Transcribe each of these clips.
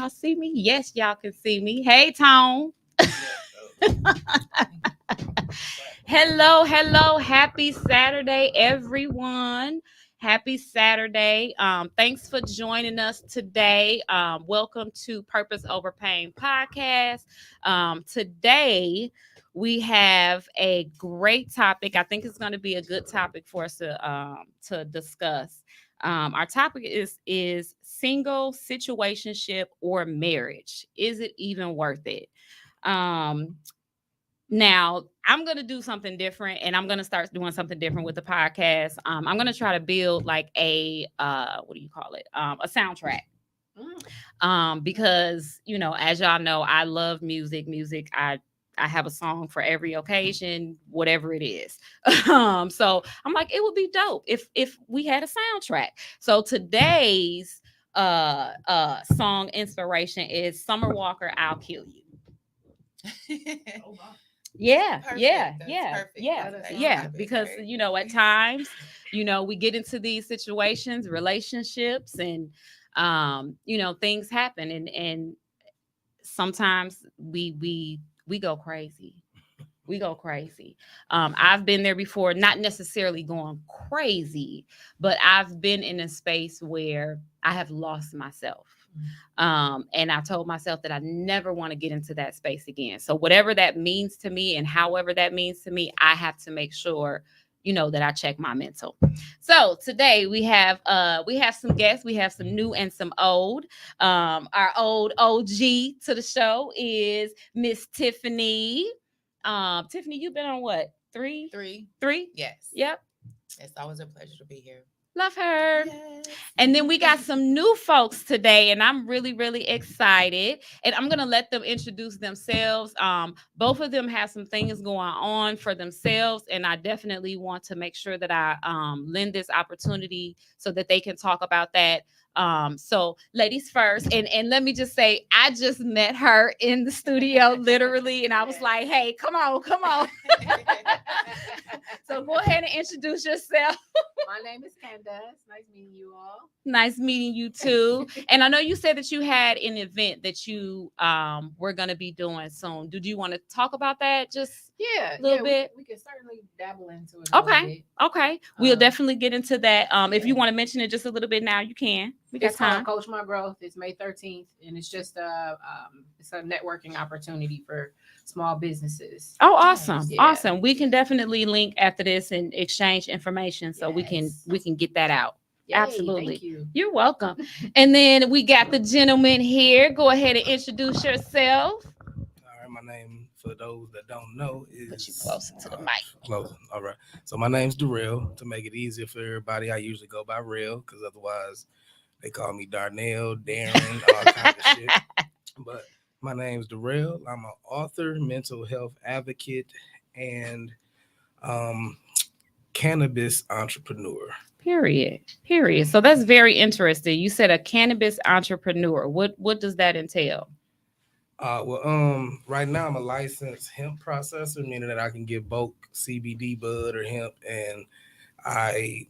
y'all see me? Yes, y'all can see me. Hey, Tone. Hello, hello. Happy Saturday, everyone. Happy Saturday. Thanks for joining us today. Welcome to Purpose Over Pain podcast. Today, we have a great topic. I think it's going to be a good topic for us to discuss. Our topic is single, situationship, or marriage. Is it even worth it? Um, Now, I'm going to do something different, and I'm going to start doing something different with the podcast. I'm going to try to build like a what do you call it? A soundtrack. Because as y'all know, I love music. I have a song for every occasion, whatever it is. So I'm like, it would be dope if we had a soundtrack. So today's song inspiration is Summer Walker, "I'll Kill You." Oh, wow. Yeah, Perfect. yeah, That's yeah, perfect. yeah, That's yeah. perfect, Because right? at times, we get into these situations, relationships, and things happen, and sometimes we go crazy. We go crazy. I've been there before, not necessarily going crazy, but I've been in a space where I have lost myself. And I told myself that I never want to get into that space again. So whatever that means to me and however that means to me, I have to make sure, that I check my mental. So today we have some guests. We have some new and some old. Our old OG to the show is Miss Tiffany. Tiffany, you've been on what? Three? Three? Yes. Yep. It's always a pleasure to be here. Love her. Yes. And then we got some new folks today, and I'm really, really excited. And I'm gonna let them introduce themselves. Both of them have some things going on for themselves, and I definitely want to make sure that I lend this opportunity so that they can talk about that. So ladies first, and let me just say, I just met her in the studio, literally, and I was like, hey, come on. So go ahead and introduce yourself. My name is Candace. Nice meeting you all. Nice meeting you too. And I know you said that you had an event that you were going to be doing soon. Did you want to talk about that just a little bit? We can certainly dabble into it a little bit. Okay. We'll definitely get into that. If you want to mention it just a little bit now, you can. We got It's time. called Coach My Growth. It's May 13th, and it's just it's a networking opportunity for small businesses. Oh, awesome. Yeah. Awesome. We can definitely link after this and exchange information so we can get that out. Yay, Absolutely. Thank you. You're welcome. And then we got the gentleman here. Go ahead and introduce yourself. All right, my name, for those that don't know, is... Put you closer to the mic. Closer. All right. So my name's Darrell. To make it easier for everybody, I usually go by Real, because otherwise they call me Darnell, Darren, all kinds of shit. But my name's Darrell. I'm an author, mental health advocate, and cannabis entrepreneur. Period. So that's very interesting. You said a cannabis entrepreneur. What does that entail? Right now I'm a licensed hemp processor, meaning that I can get bulk CBD bud or hemp, and I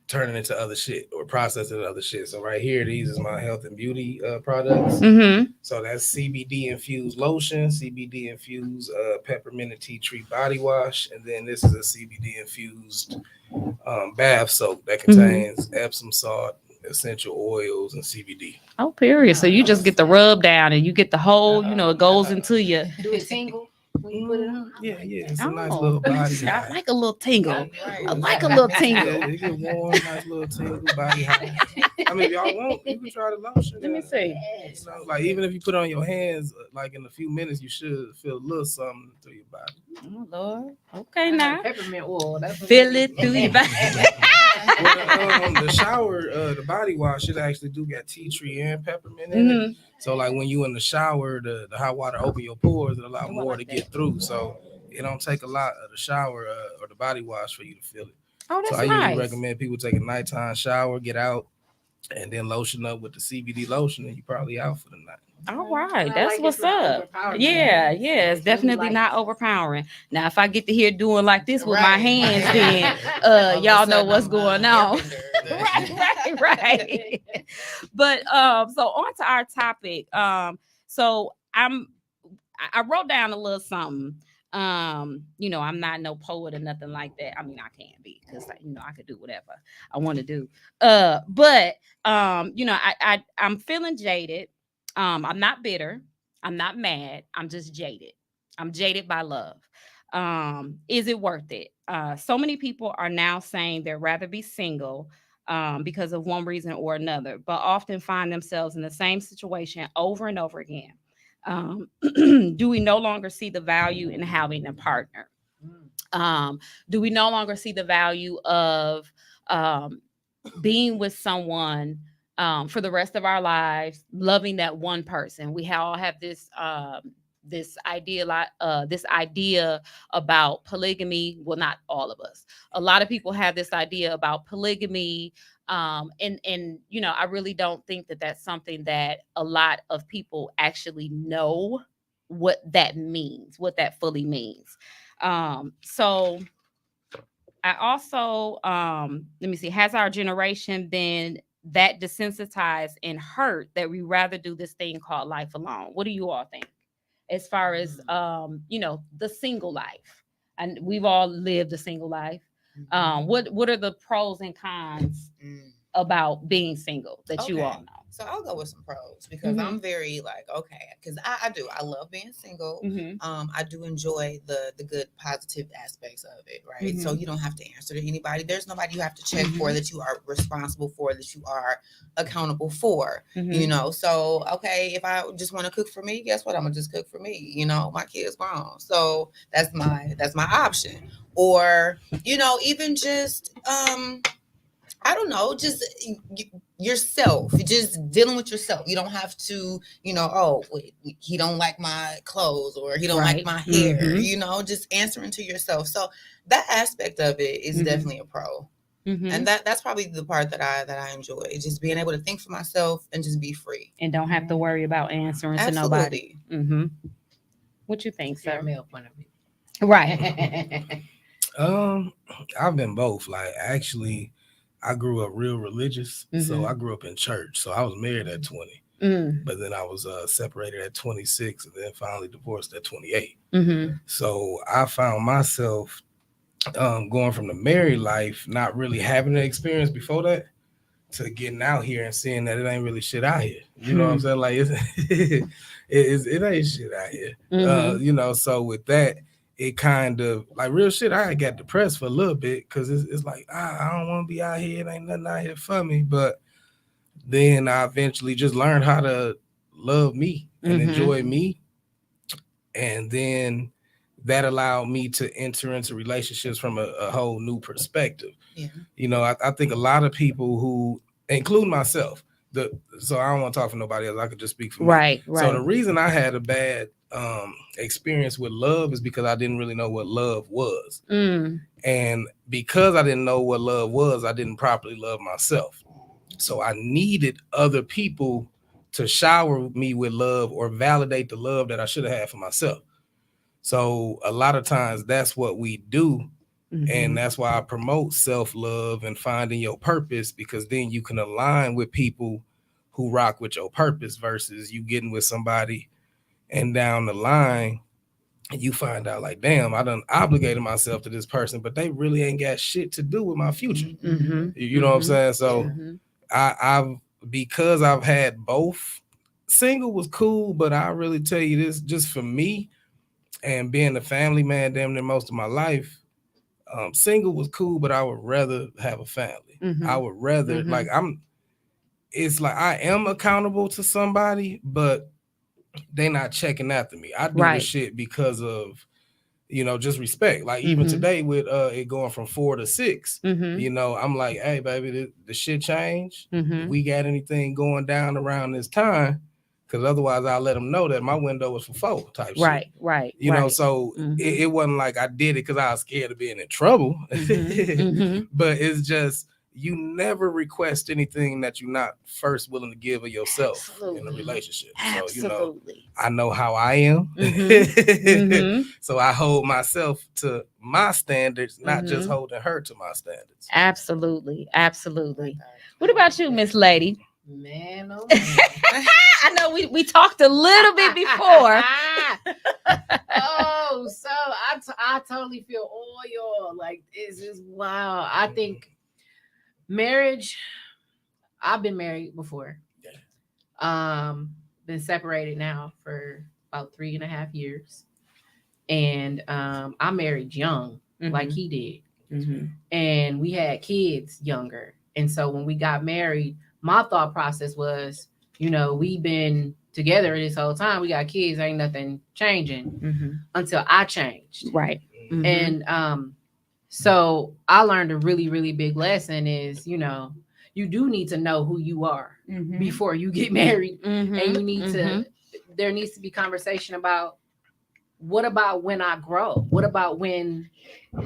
turn it into other shit or process it into other shit. So right here, these is my health and beauty products. Mm-hmm. So that's CBD infused lotion, CBD infused peppermint and tea tree body wash, and then this is a CBD infused bath soap that contains Epsom salt, essential oils, and CBD. Oh, period. So you just get the rub down and you get the whole, it goes into you. Do it tingle when you put it on? Yeah. It's a nice little body. I like a little tingle. Right. I like a little tingle. Yeah, it get warm, nice little tingle, body high. I mean, if y'all want, you can try the lotion. Let me see. Like even if you put it on your hands, like in a few minutes, you should feel a little something through your body. Oh Lord. Okay, now Peppermint oil. feel it through your body. Well, the shower, the body wash, it actually do got tea tree and peppermint in it. So like when you in the shower, the hot water open your pores and allow more to get through. So it don't take a lot of the shower or the body wash for you to feel it. Oh, that's so I nice. usually recommend people take a nighttime shower, get out, and then lotion up with the CBD lotion, and you probably out for the night. All right, that's what's up. Yeah, it's definitely not overpowering. Now, if I get to here doing like this with my hands, then y'all know what's going on. right. But so on to our topic. So I wrote down a little something. I'm not no poet or nothing like that. I mean, I can be because I could do whatever I want to do. But I'm feeling jaded. I'm not bitter. I'm not mad. I'm just jaded. I'm jaded by love. Is it worth it? So many people are now saying they'd rather be single because of one reason or another, but often find themselves in the same situation over and over again. Do we no longer see the value in having a partner? Do we no longer see the value of um, being with someone for the rest of our lives, loving that one person? We all have this idea about polygamy. Well, not all of us. A lot of people have this idea about polygamy, and I really don't think that that's something that a lot of people actually know what that means, what that fully means. So I also let me see, has our generation been that desensitized and hurt that we rather do this thing called life alone? What do you all think as far as the single life? And we've all lived a single life. What are the pros and cons Mm. about being single that you all Okay. know? So I'll go with some pros because Mhm. I'm very like, okay, because I do. I love being single. Mhm. I do enjoy the good positive aspects of it, right? So Mhm. you don't have to answer to anybody. There's nobody you have to check for Mhm. that you are responsible for, that you are accountable for. Mhm. So okay, if I just want to cook for me, guess what? I'm gonna just cook for me. My kids grown. So that's my option. Or, even just I don't know, just yourself, just dealing with yourself. You don't have to, oh, wait, he don't like my clothes or he don't like Right. my hair, Mhm. just answering to yourself. So that aspect of it is Mhm. definitely a pro. And Mhm. that's probably the part that I enjoy, just being able to think for myself and just be free. And don't have to worry about answering to nobody. Absolutely. Mhm. What you think, Your sir? male point of view. Right. Um, I've been both. Like, actually, I grew up real religious, so I Mhm. grew up in church. So I was married at 20, Mm. but then I was separated at 26, and then finally divorced at 28. Mhm. So I found myself going from the married life, not really having the experience before that, to getting out here and seeing that it ain't really shit out here. You know what I'm saying? Like, it ain't shit out here. Mhm. So with that, it kind of like real shit. I got depressed for a little bit because it's like I don't want to be out here. It ain't nothing out here for me. But then I eventually just learned how to love me and enjoy me, and then that allowed me to enter into relationships from a whole new perspective. Yeah. I think a lot of people who, including myself, so I don't want to talk for nobody else. I could just speak for me. Right. So Right. the reason I had a bad experience with love is because I didn't really know what love was. Mm. And because I didn't know what love was, I didn't properly love myself. So I needed other people to shower me with love or validate the love that I should have had for myself. So a lot of times that's what we do. And that's why I promote self-love and finding your purpose, because then you can align with people who rock with your purpose versus you getting with somebody and down the line you find out like, damn, I done obligated myself to this person, but they really ain't got shit to do with my future. Mm-hmm. You know what I'm saying? So Mm-hmm. I've because I've had both. Single was cool, but I really tell you this, just for me and being a family man damn near most of my life, single was cool, but I would rather have a family. Mm-hmm. I would rather it's like I am accountable to somebody, but they not checking after me. I do the shit because of just respect. Like even today with it going from 4 to 6, I'm like, hey baby, the shit changed. If we got anything going down around this time, because otherwise I'll let them know that my window was for 4 type shit. Right. So it wasn't like I did it because I was scared of being in trouble. But it's just you never request anything that you're not first willing to give of yourself in a relationship. Absolutely. So I know how I am. So I hold myself to my standards, not just Mhm. holding her to my standards. Absolutely. Absolutely. Like What about you, Miss Lady? Man, oh man. I know we talked a little bit before. Oh, so I totally feel all y'all. Like, this is wow. I think marriage, I've been married before. Been separated now for about 3.5 years. And I married young, like he did. Mhm. And we had kids younger. And so when we got married, my thought process was, we've been together this whole time. We got kids, ain't nothing changing Mhm. until I changed. Right. Mhm. And so I learned a really, really big lesson is, you do need to know who you are before you get married. Mhm. And you need Mhm. there needs to be conversation about, what about when I grow? What about when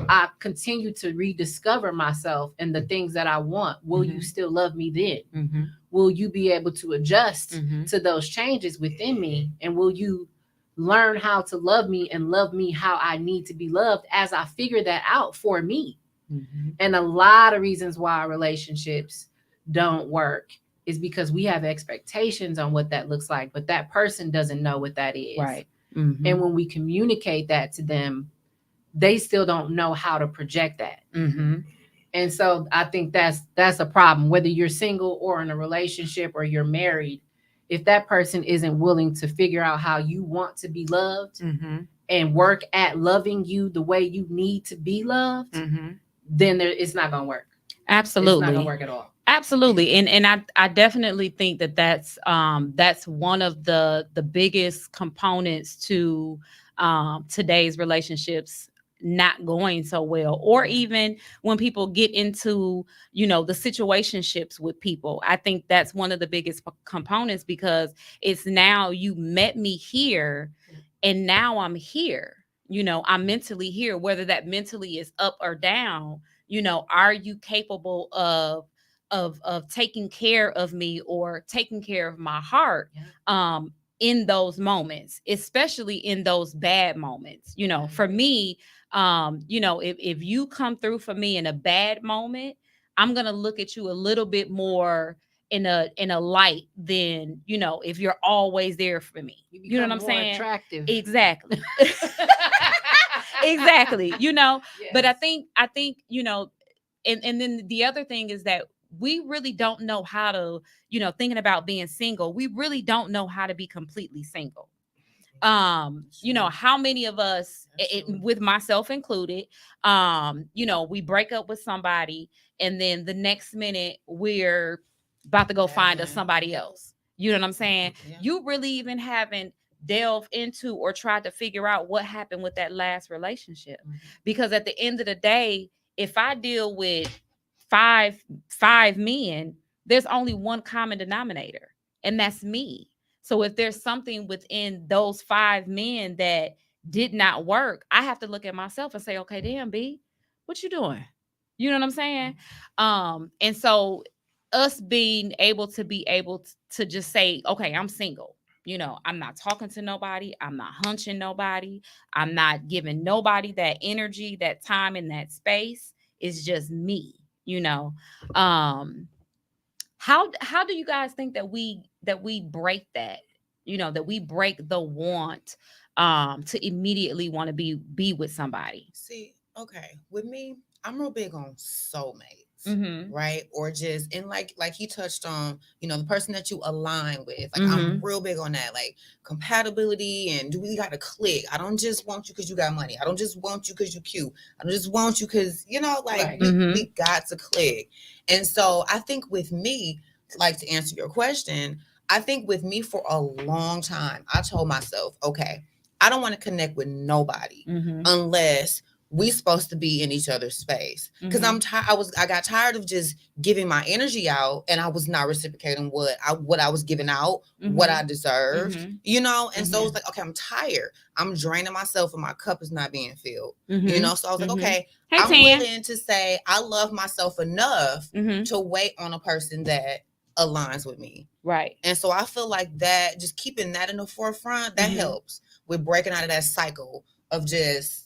I continue to rediscover myself and the things that I want? Will you still love me then? Mhm. Will you be able to adjust Mhm. to those changes within me? And will you learn how to love me and love me how I need to be loved as I figure that out for me? Mhm. And a lot of reasons why relationships don't work is because we have expectations on what that looks like, but that person doesn't know what that is. Right. Mhm. And when we communicate that to them, they still don't know how to project that. Mhm. And so I think that's a problem, whether you're single or in a relationship or you're married. If that person isn't willing to figure out how you want to be loved Mhm. and work at loving you the way you need to be loved, Mhm. then it's not going to work. It's not Absolutely. going to work at all. Absolutely. And I definitely think that's one of the biggest components to today's relationships not going so well, or even when people get into, the situationships with people. I think that's one of the biggest components, because it's now you met me here and now I'm here. I'm mentally here, whether that mentally is up or down. Are you capable of taking care of me or taking care of my heart in those moments, especially in those bad moments? For me, if you come through for me in a bad moment, I'm gonna look at you a little bit more in a light than, if you're always there for me. You know what I'm saying? Attractive. Exactly. Exactly. But I think and then the other thing is that we really don't know how to, thinking about being single, we really don't know how to be completely single. How many of us, with myself included, we break up with somebody and then the next minute we're about to go find us somebody else. You know what I'm saying? Yeah. You really even haven't delved into or tried to figure out what happened with that last relationship. Because at the end of the day, if I deal with five men, there's only one common denominator, and that's me. So if there's something within those five men that did not work, I have to look at myself and say, okay, damn, B, what you doing? You know what I'm saying? And so us being able to just say, okay, I'm single. I'm not talking to nobody. I'm not hunching nobody. I'm not giving nobody that energy, that time, and that space. It's just me, um how do you guys think that we break that, that we break the want to immediately want to be with somebody? See, okay, with me, I'm real big on soulmates. Mm-hmm. Right, or just, and like he touched on, the person that you align with. Like, Mm-hmm. I'm real big on that, like compatibility, and do we got to click? I don't just want you because you got money. I don't just want you because you cute. I don't just want you because like Right. we got to click. And so I think with me, like, to answer your question, I think with me for a long time, I told myself, okay, I don't want to connect with nobody Mm-hmm. unless we supposed to be in each other's space. Because Mhm. I'm tired. I got tired of just giving my energy out, and I was not reciprocating what I was giving out, what I deserved. Mhm. And so it's like, okay, I'm tired. I'm draining myself, and my cup is not being filled. Mhm. So I was like, Mhm. okay, Hey, I'm Tan. willing to say I love myself enough Mhm. to wait on a person that aligns with me. Right. And so I feel like that, just keeping that in the forefront, that Mhm. helps with breaking out of that cycle of just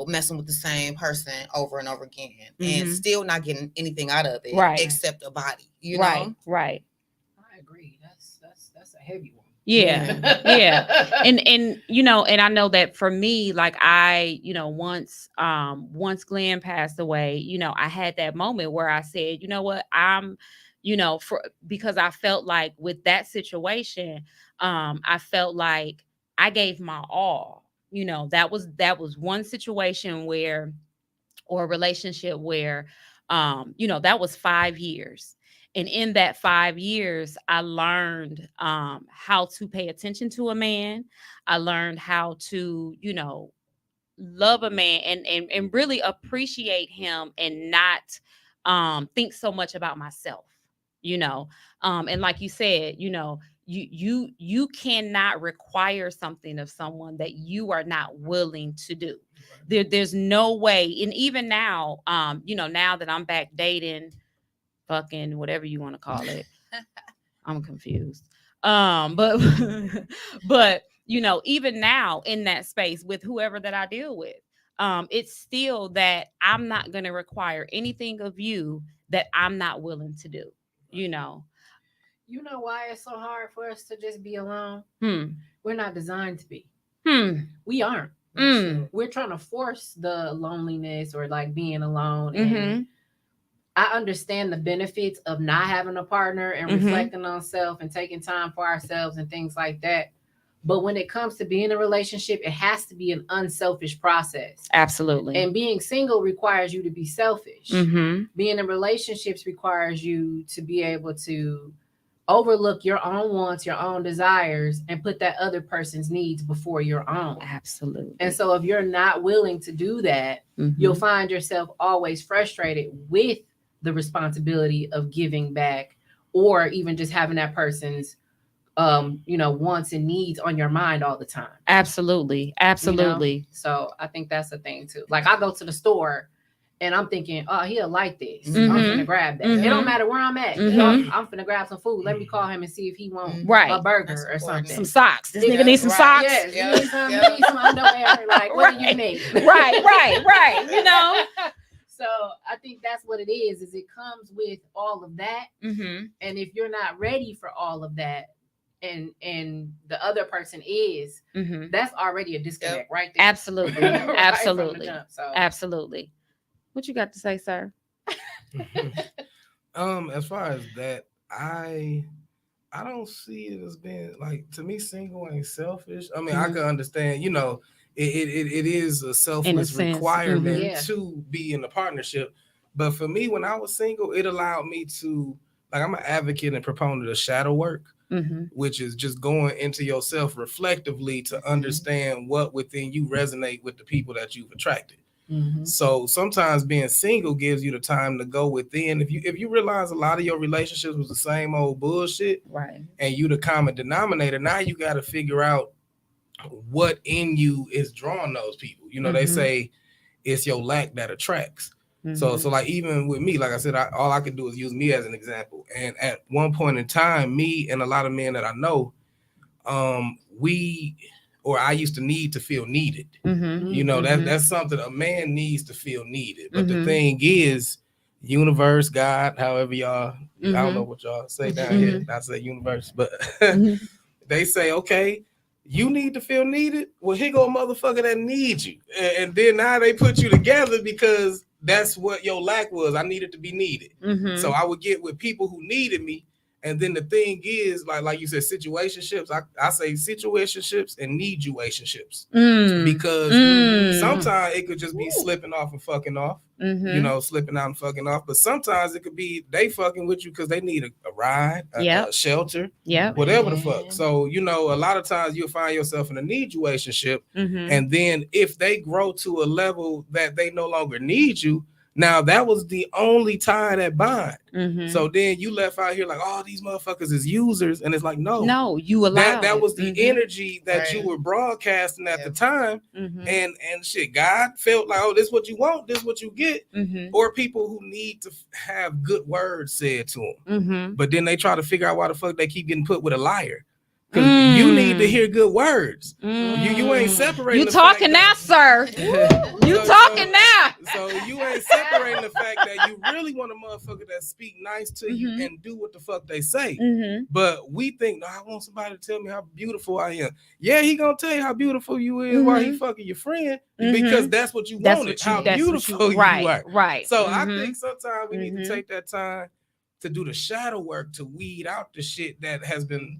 messing with the same person over and over again and Mhm. still not getting anything out of it Right. except a body, Right, right. I agree. That's a heavy one. Yeah. Yeah. And and I know that for me, like once Glenn passed away, I had that moment where I said, you know what, for because I felt like with that situation, I felt like I gave my all. That was one situation where, or a relationship where, that was 5 years. And in that 5 years, I learned how to pay attention to a man. I learned how to, love a man, and really appreciate him, and not think so much about myself. you know and like you said, you cannot require something of someone that you are not willing to do. There's no way. And even now, now that I'm back dating, fucking, whatever you want to call it, I'm confused. But but even now in that space with whoever that I deal with, it's still that I'm not going to require anything of you that I'm not willing to do. You know. You know why it's so hard for us to just be alone? Hmm. We're not designed to be. Hmm. We aren't. Mm. We're trying to force the loneliness or like being alone. Mm-hmm. And I understand the benefits of not having a partner and Mhm. reflecting on self and taking time for ourselves and things like that. But when it comes to being in a relationship, it has to be an unselfish process. Absolutely. And being single requires you to be selfish. Mm-hmm. Being in relationships requires you to be able to overlook your own wants, your own desires, and put that other person's needs before your own. Absolutely. And so if you're not willing to do that, you'll find yourself always frustrated with the responsibility of giving back, or even just having that person's wants and needs on your mind all the time. Absolutely. Absolutely. So I think that's the thing too. Like I go to the store and I'm thinking, oh, he'll like this. Mhm. I'm finna grab that. Mhm. It don't matter where I'm at. Mhm. I'm finna grab some food. Let me call him and see if he wants Right. a burger That's or important. something. Some socks. This Yeah, nigga needs some right. socks. Yes, Yeah, you need some, yeah. you need some underwear. Like, what do you Right. need? Right. So I think that's what it is it comes with all of that. Mm-hmm. And if you're not ready for all of that, and the other person is, Mm-hmm. that's already a disconnect right there. Absolutely. Right from the Absolutely. jump, so. Absolutely. What you got to say, sir? As far as that, I don't see it as being like, to me, single ain't selfish. I mean, I Mhm. can understand, it is a In a selfless sense, requirement Yeah. to be in a partnership. But for me, when I was single, it allowed me to, like, I'm an advocate and proponent of shadow work, Mm-hmm. which is just going into yourself reflectively to understand what within you resonate with the people that you've attracted. Mm-hmm. So sometimes being single gives you the time to go within. If you realize a lot of your relationships was the same old bullshit, Right. and you the common denominator, now you got to figure out what in you is drawing those people. They Mhm. say it's your lack that attracts. So Mhm. like, even with me, like I said, all I could do is use me as an example. And at one point in time, me and a lot of men that I know, I used to need to feel needed. Mm-hmm. That's something a man needs to feel needed. But the Mhm. thing is, universe, God, however y'all, I don't know Mhm. what y'all say down here. I say universe, but Mhm. they say, okay, you need to feel needed. Well, here go a motherfucker that needs you. And then now they put you together because that's what your lack was. I needed to be needed. Mhm. So I would get with people who needed me. And then the thing is, like you said, situationships. I say situationships and need you relationships, because sometimes it could just be slipping off and fucking off. Mm-hmm. Slipping out and fucking off. But sometimes it could be they fucking with you because they need a ride, Yep. a shelter, Yep. whatever the fuck. So, a lot of times you'll find yourself in a need you relationship. Mm-hmm. And then if they grow to a level that they no longer need you, now that was the only tie that bind. Mm-hmm. So then you left out here like, oh, these motherfuckers is users. And it's like, no, you allowed that was the Mm-hmm. energy that Right. you were broadcasting at the time. Mm-hmm. And shit, God felt like, oh, this is what you want, this is what you get. Mm-hmm. Or people who need to have good words said to them. Mm-hmm. But then they try to figure out why the fuck they keep getting put with a liar. Because you need to hear good words. You ain't separating. You the talking now, fact sir? that, You talking now? So you ain't separating the fact that you really want a motherfucker that speak nice to you and do what the fuck they say. But we think, no, I want somebody to tell me how beautiful I am. Yeah, he gonna tell you how beautiful you is while he fucking your friend because that's what you wanted. How beautiful you are. Right. So I think sometimes we need to take that time to do the shadow work to weed out the shit that has been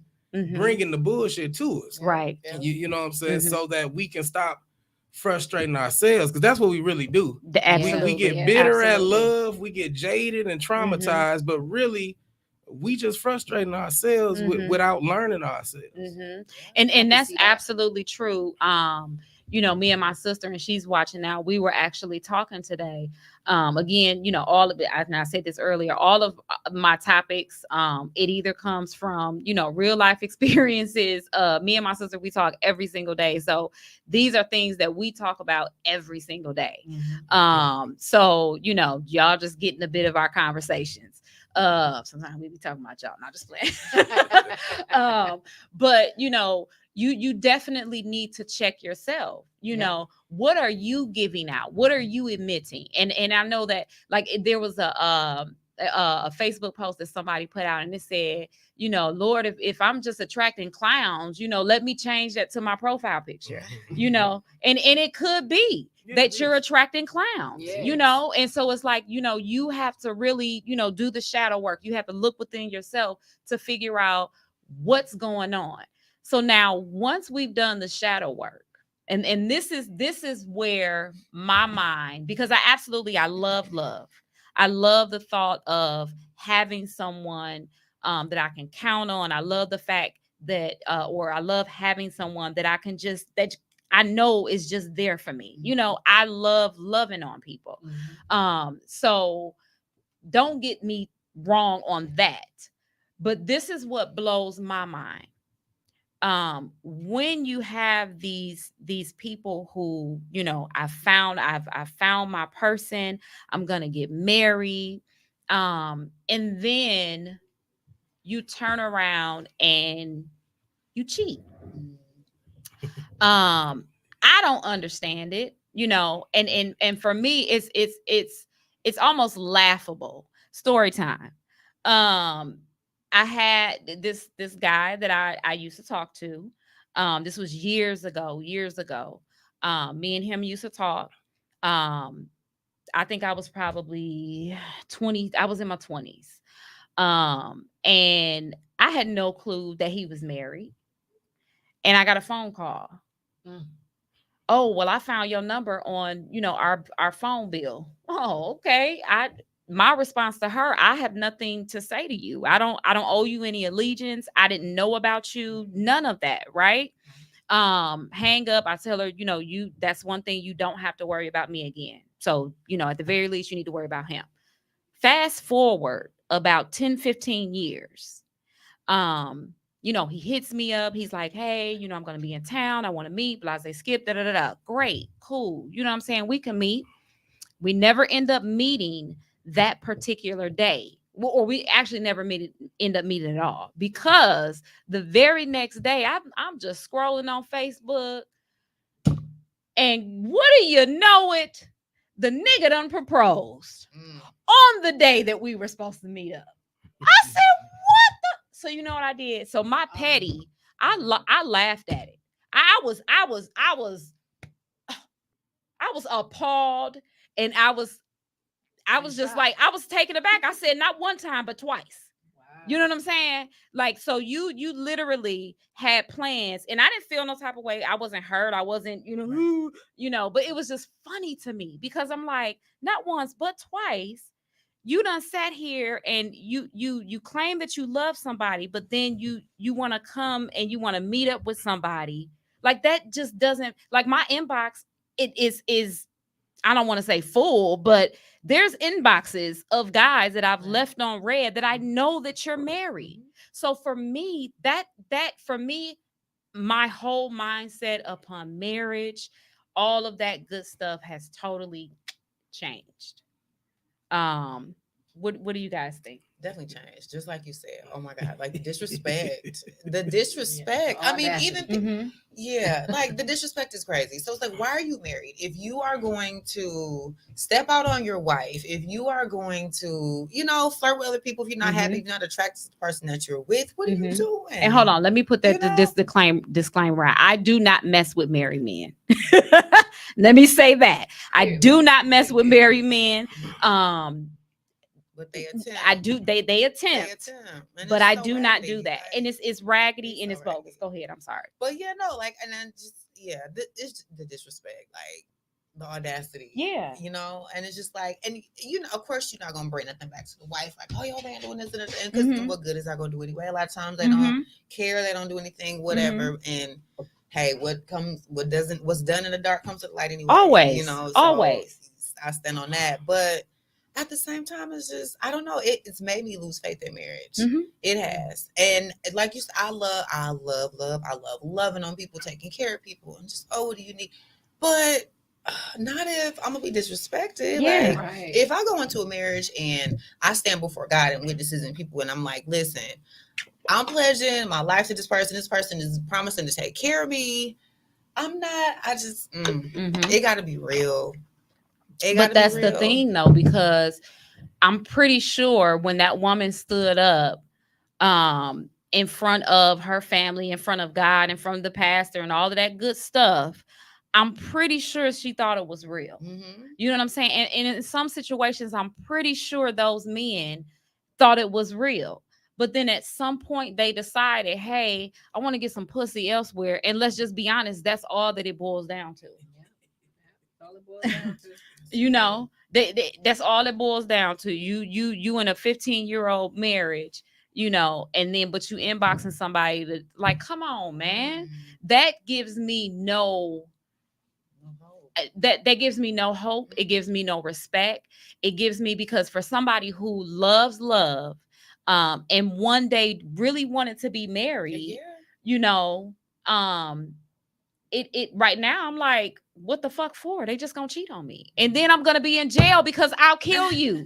bringing the bullshit to us. Right. You know what I'm saying? So that we can stop frustrating ourselves, because that's what we really do. Absolutely. We get bitter at love, we get jaded and traumatized, but really we just frustrating ourselves without learning ourselves. And that's absolutely true. You know, me and my sister, and she's watching now, we were actually talking today. Again, you know, all of it, and I said this earlier, all of my topics, it either comes from, you know, real life experiences. Me and my sister, we talk every single day. So these are things that we talk about every single day. So, you know, y'all just getting a bit of our conversations. Sometimes we be talking about y'all, not just playing. But you know, you definitely need to check yourself. You know, what are you giving out? What are you emitting? And I know that, like, there was a Facebook post that somebody put out, and it said, you know, Lord, if I'm just attracting clowns, you know, let me change that to my profile picture. You know, and it could be that you're attracting clowns, you know. And so it's like, you know, you have to really, you know, do the shadow work. You have to look within yourself to figure out what's going on. So now, once we've done the shadow work, and this is where my mind, because I love love. I love the thought of having someone that I can count on. I love the fact that, or I love having someone that I can just, that I know is just there for me. You know, I love loving on people. So don't get me wrong on that. But this is what blows my mind. When you have these people who, you know, I've found my person, I'm gonna get married, and then you turn around and you cheat. I don't understand it, you know. And for me, it's almost laughable. Story time. I had this guy that I used to talk to. This was years ago. Me and him used to talk. um I think I was probably 20. I was in my 20s. And I had no clue that he was married. And I got a phone call. Oh, well, I found your number on, you know, our phone bill. Oh, okay. My response to her, I have nothing to say to you. I don't owe you any allegiance. I didn't know about you. None of that, right? Hang up. I tell her, you know, that's one thing, you don't have to worry about me again. So, you know, at the very least, you need to worry about him. Fast forward about 10, 15 years. You know, he hits me up. He's like, hey, you know, I'm going to be in town. I want to meet. Blase Skip. Da da da da. Great, cool. You know what I'm saying? We can meet. We never end up meeting that particular day, or we actually never end up meeting at all, because the very next day I'm just scrolling on Facebook, and what do you know it? The nigga done proposed on the day that we were supposed to meet up. I said, what the? So you know what I did? So my petty, I laughed at it. I was appalled, and I was just like, I was taken aback. I said, not one time, but twice. You know what I'm saying? Like, so you literally had plans, and I didn't feel no type of way. I wasn't hurt. I wasn't, you know, but it was just funny to me, because I'm like, not once, but twice, you done sat here and you claim that you love somebody, but then you want to come and you want to meet up with somebody. Like, that just doesn't, like, my inbox, it is I don't want to say full, but there's inboxes of guys that I've left on red that I know that you're married. So for me, that for me, my whole mindset upon marriage, all of that good stuff has totally changed. What do you guys think? Definitely changed, just like you said. Oh my God, like the disrespect, the disrespect. The I mean, even audacity. yeah, like the disrespect is crazy. So it's like, why are you married? If you are going to step out on your wife, if you are going to, flirt with other people, if you're not happy, if you're not attracted to the person that you're with, what are you doing? And hold on, let me put You that this know? disclaimer out. I do not mess with married men. Let me say that. I do not mess with married men. Um But they attempt. I do they They attempt, attempt, and but it's I so do not do raggedy. that. And Like it's raggedy it's and so it's bogus. raggedy. Go ahead. I'm sorry. But yeah, no, like, and then just yeah, it's the disrespect, like the audacity, Yeah. and it's just like, and of course, you're not gonna bring nothing back to the wife, like, oh, your man doing this and this, and because Mhm. what good is that gonna do anyway? A lot of times they don't care, they don't do anything, whatever, and hey, what's done in the dark comes to the light anyway, Always. So Always. I stand on that, but at the same time, it's just I don't know. It's made me lose faith in marriage. It has, and like you said, I love loving on people, taking care of people, and just what do you need? But not if I'm gonna be disrespected. Yeah. Like if I go into a marriage and I stand before God and witnesses and people, and I'm like, listen, I'm pledging my life to this person. This person is promising to take care of me. I'm not. I just it got to be real. But that's the thing though, because I'm pretty sure when that woman stood up in front of her family, in front of God, in front of the pastor and all of that good stuff, I'm pretty sure she thought it was real. You know what I'm saying? And in some situations, I'm pretty sure those men thought it was real. But then at some point they decided, hey, I want to get some pussy elsewhere. And let's just be honest, that's all that it boils down to. All it boils down to. That's all it boils down to. You in a 15-year-old marriage, and then but you inboxing somebody that, like, come on, man. That gives me that gives me no hope. It gives me no respect. It gives me, because for somebody who loves love, and one day really wanted to be married, um it right now I'm like, what the fuck for? They just gonna cheat on me, and then I'm gonna be in jail because I'll kill you.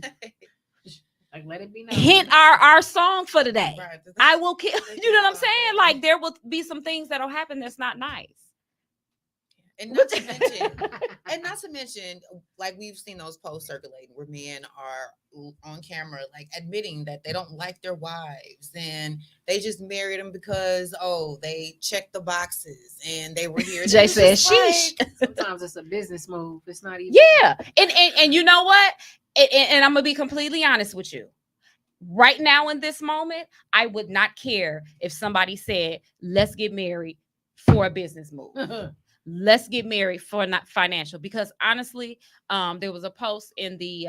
Like, let it be known. Hint our song for today. Right. I will kill. You know what I'm saying? Like, there will be some things that'll happen that's not nice. And not to mention, like we've seen those posts circulating where men are on camera, like admitting that they don't like their wives and they just married them because they checked the boxes and they were here. Jay said, "Sheesh." Like, sometimes it's a business move. It's not even. Yeah, and you know what? And I'm gonna be completely honest with you. Right now in this moment, I would not care if somebody said, "Let's get married for a business move." Let's get married for not financial, because honestly, there was a post in the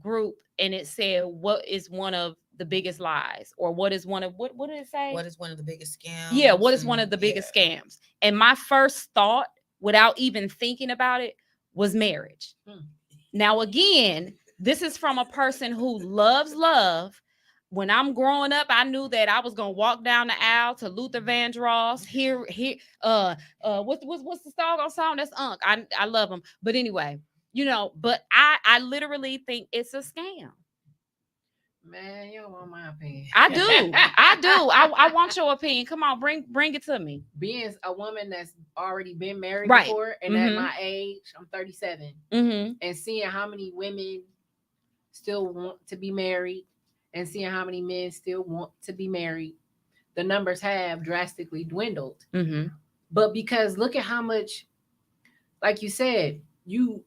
group, and it said, what is one of the biggest lies, or what is one of what did it say? What is one of the biggest scams? Yeah, what is one of the biggest scams? And my first thought, without even thinking about it, was marriage. Now again, this is from a person who loves love. When I'm growing up, I knew that I was gonna walk down the aisle to Luther Vandross. What's the song? That's Unc. I love him. But anyway, but I literally think it's a scam. Man, you don't want my opinion. I do. I want your opinion. Come on, bring it to me. Being a woman that's already been married before, and at my age, I'm 37, and seeing how many women still want to be married, and seeing how many men still want to be married, the numbers have drastically dwindled. But because look at how much, like you said, you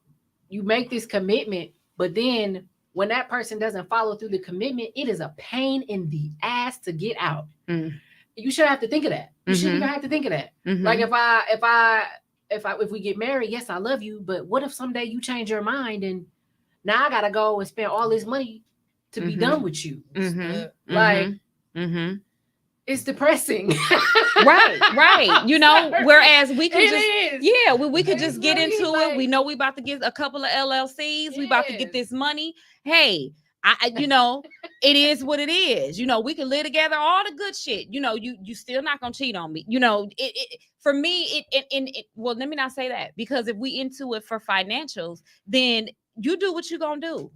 make this commitment, but then when that person doesn't follow through the commitment, it is a pain in the ass to get out. You should have to think of that. You shouldn't even have to think of that. Like if we get married, yes, I love you, but what if someday you change your mind and now I gotta go and spend all this money to be done with you? Like, it's depressing. Right. Whereas we could we could just get really, into like, it. We know we about to get a couple of LLCs. We about to get this money. Hey, it is what it is. We can live together, all the good shit. You still not gonna cheat on me. For me, well, let me not say that, because if we into it for financials, then you do what you gonna do.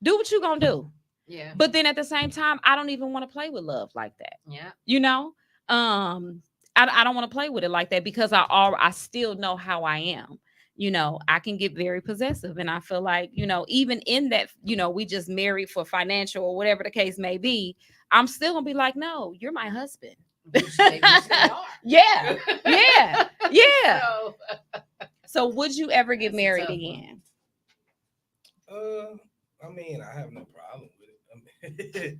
Do what you gonna do. Yeah. But then at the same time, I don't even want to play with love like that. Yeah. You know, I don't want to play with it like that because I still know how I am. You know, I can get very possessive, and I feel like, you know, even in that, you know, we just married for financial or whatever the case may be, I'm still gonna be like, no, you're my husband. Which they are. Yeah, yeah, yeah. So, So would you ever get That's a married tough one. again? I mean, I have no problem with it.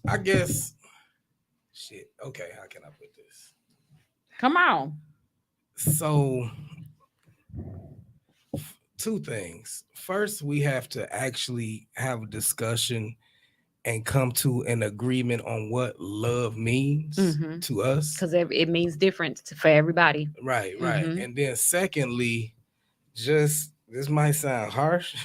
I guess. Shit. Okay, how can I put this? Come on. So, two things. First, we have to actually have a discussion and come to an agreement on what love means Mhm. to us. Because it means different for everybody. Right, right. Mhm. And then, secondly, just this might sound harsh,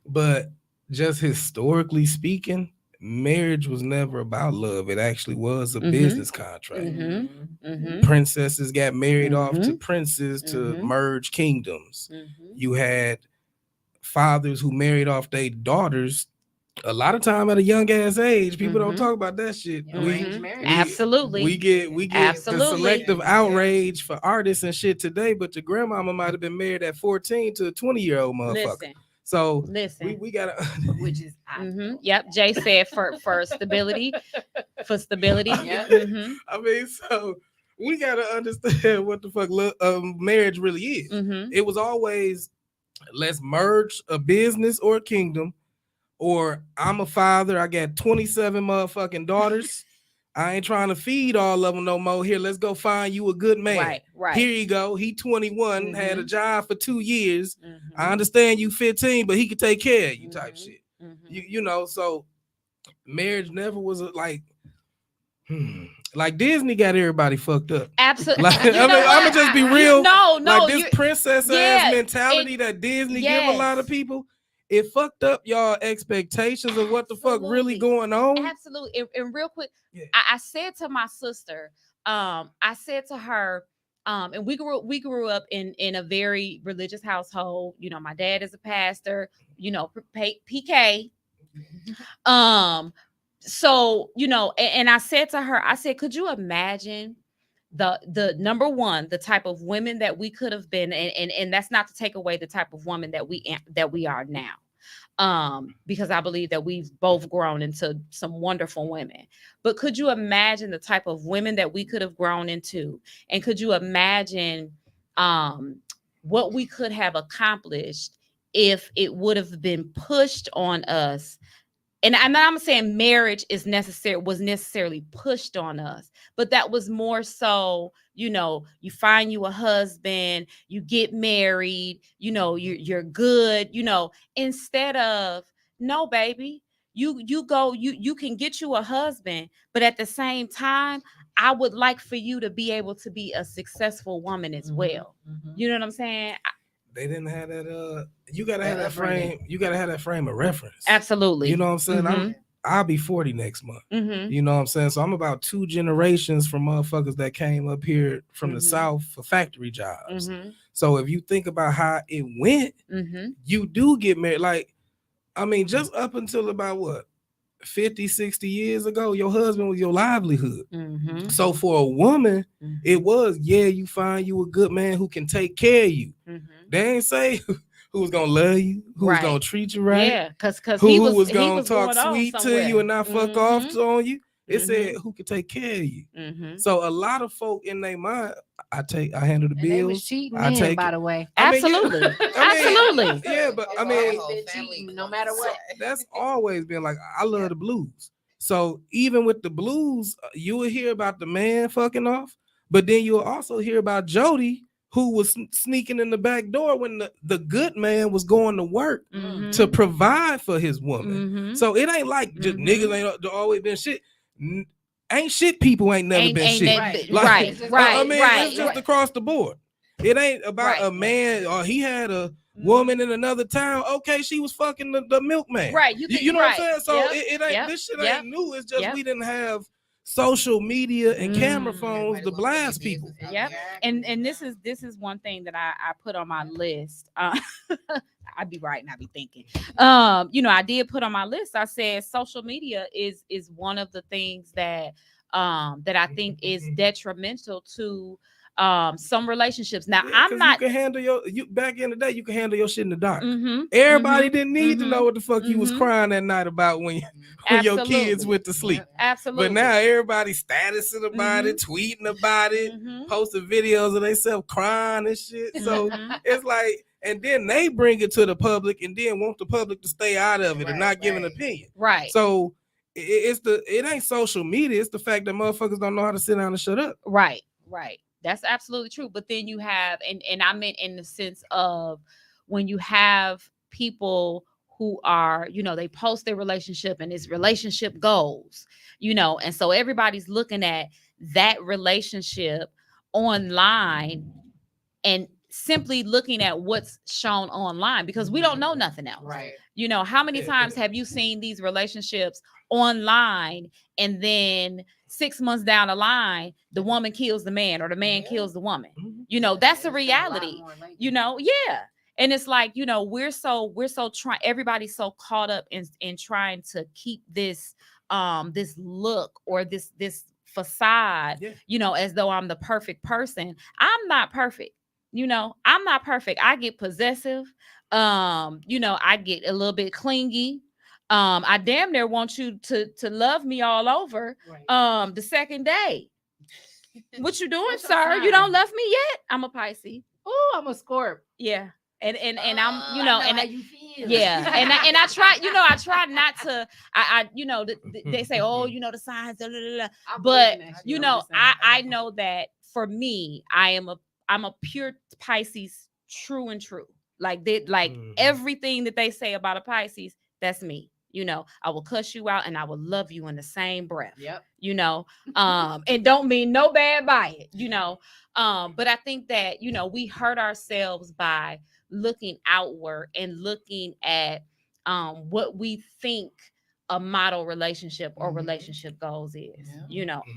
but just historically speaking, marriage was never about love. It actually was a Mhm. business contract. Mhm. Mhm. Princesses got married off to Mhm. princes to Mhm. merge kingdoms. Mhm. You had fathers who married off their daughters a lot of time at a young ass age. People don't Mhm. talk about that shit. Yeah, arranged Mhm. marriage. Absolutely. We get the Absolutely. selective outrage for artists and shit today, but your grandmama might have been married at 14 to a 20-year-old motherfucker. Listen. So Listen. we gotta Which is Yep. Jay said for stability. For stability. Yeah. Mhm. I mean, so we gotta understand what the fuck marriage really is. Mhm. It was always let's merge a business or a kingdom, or I'm a father, I got 27 motherfucking daughters. I ain't trying to feed all of them no more. Here, let's go find you a good man. Right. Right. Here you go. He 21, had a Mhm. job for 2 years. Mhm. I understand you 15, but he could take care of you type Mhm. shit. Mhm. You know, so marriage never was like like Disney got everybody fucked up. Absolutely. Like, I'm gonna just be real. No, no. Like this princess ass mentality it- that Disney give a lot of yes. people, it fucked up y'all expectations of what the fuck really Absolutely. going on. Absolutely. And real quick, Yeah. I said to my sister, I said to her, and we grew up in a very religious household. You know, my dad is a pastor. You know, PK. So you know, and I said to her, I said, could you imagine the number one, the type of women that we could have been, and that's not to take away the type of woman that we are now, because I believe that we've both grown into some wonderful women. But could you imagine the type of women that we could have grown into? And could you imagine what we could have accomplished if it would have been pushed on us? And I'm not saying marriage was necessarily pushed on us, but that was more so, you know, you find you a husband, you get married, you know, you're good, you know, instead of, no, baby, you can get you a husband, but at the same time, I would like for you to be able to be a successful woman as well. You know what I'm saying? They didn't have that. You gotta have That that frame. You gotta have that frame of reference. Absolutely. You know what I'm saying? I'll be 40 next month. You know what I'm saying? So I'm about 2 generations from motherfuckers that came up here from the South for factory jobs. So if you think about how it went, you do get married. Like, I mean, just up until about what, 50, 60 years ago, your husband was your livelihood. So for a woman, it was, yeah, you find you a good man who can take care of you. They ain't say who's gonna love you, who's gonna treat you right. Yeah, because who was gonna talk sweet to you and not fuck off on you. It said who could take care of you. So a lot of folk in their mind, I handle the And they was bills. cheating I then, take by it. the way. Absolutely. Absolutely. Yeah, but I mean, cheating no matter what. that's always been like, I love the blues. So even with the blues, you will hear about the man fucking off, but then you'll also hear about Jody, who was sneaking in the back door when the good man was going to work to provide for his woman. So it ain't like just niggas ain't always been shit. Ain't shit people ain't never been shit. Right. I mean, it's just across the board. It ain't about a man or he had a woman in another town. Okay, she was fucking the milkman. Right. You know what I'm saying? So it ain't this shit ain't new. It's just we didn't have social media and camera phones to blast people. Yep. And this is one thing that I put on my list. I be right and I be thinking. I did put on my list. I said social media is one of the things that I think is detrimental to some relationships. Now, Yeah, I'm 'cause not. you can handle you back in the day. You can handle your shit in the dark. Mhm, Everybody mhm, didn't need to know mhm, what the fuck you was mhm. crying that night about when your kids Absolutely. went to sleep. Absolutely. But now everybody's statusing about it, tweeting about it, Mhm. posting videos of themselves crying and shit. So Mhm. it's like, and then they bring it to the public and then want the public to stay out of it and not give an opinion. Right. So it ain't social media. It's the fact that motherfuckers don't know how to sit down and shut up. Right. Right. That's absolutely true. But then you have, and I meant in the sense of when you have people who are, they post their relationship and it's relationship goals, and so everybody's looking at that relationship online and simply looking at what's shown online because we don't know nothing else. Right. How many Yeah, times yeah. have you seen these relationships online and then 6 months down the line, the woman kills the man or the man Yeah. kills the woman? Mhm. That's a It's been lot reality. more lately. Yeah. And it's like, we're so trying, everybody's so caught up in trying to keep this this look or this facade, Yeah. as though I'm the perfect person. I'm not perfect. I'm not perfect. I get possessive. I get a little bit clingy. I damn near want you to love me all over Right. the second day. What you doing, What's your sir? You sign? don't love me yet? I'm a Pisces. Oh, I'm a Scorp. Yeah. And I'm, I know and how you feel. yeah, and I try, I try not to. They say, oh, the signs, blah, blah, blah. I believe But in that shit. I'm just saying. I know that for me, I'm a pure Pisces, true and true. Like everything that they say about a Pisces, that's me. I will cuss you out and I will love you in the same breath. Yep. And don't mean no bad by it. But I think that we hurt ourselves by looking outward and looking at what we think a model relationship or relationship goals is.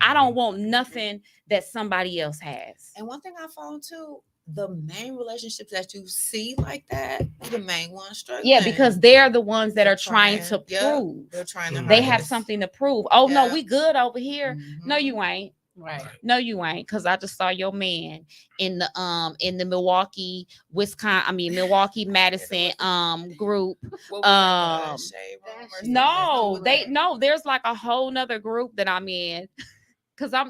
I don't want nothing that somebody else has. And one thing I found too, the main relationships that you see like that, the main ones struggling. Yeah, because they're the ones that They're are trying to yeah, prove. they're trying to They hurt have us. something to prove. Oh no, Yeah. we good over here. No, Mhm. you ain't. Right. No, you ain't, because I just saw your man in the Milwaukee, Milwaukee Madison group. What was that, the shade room or something? No, What was that? there's like a whole nother group that I'm in. Cause I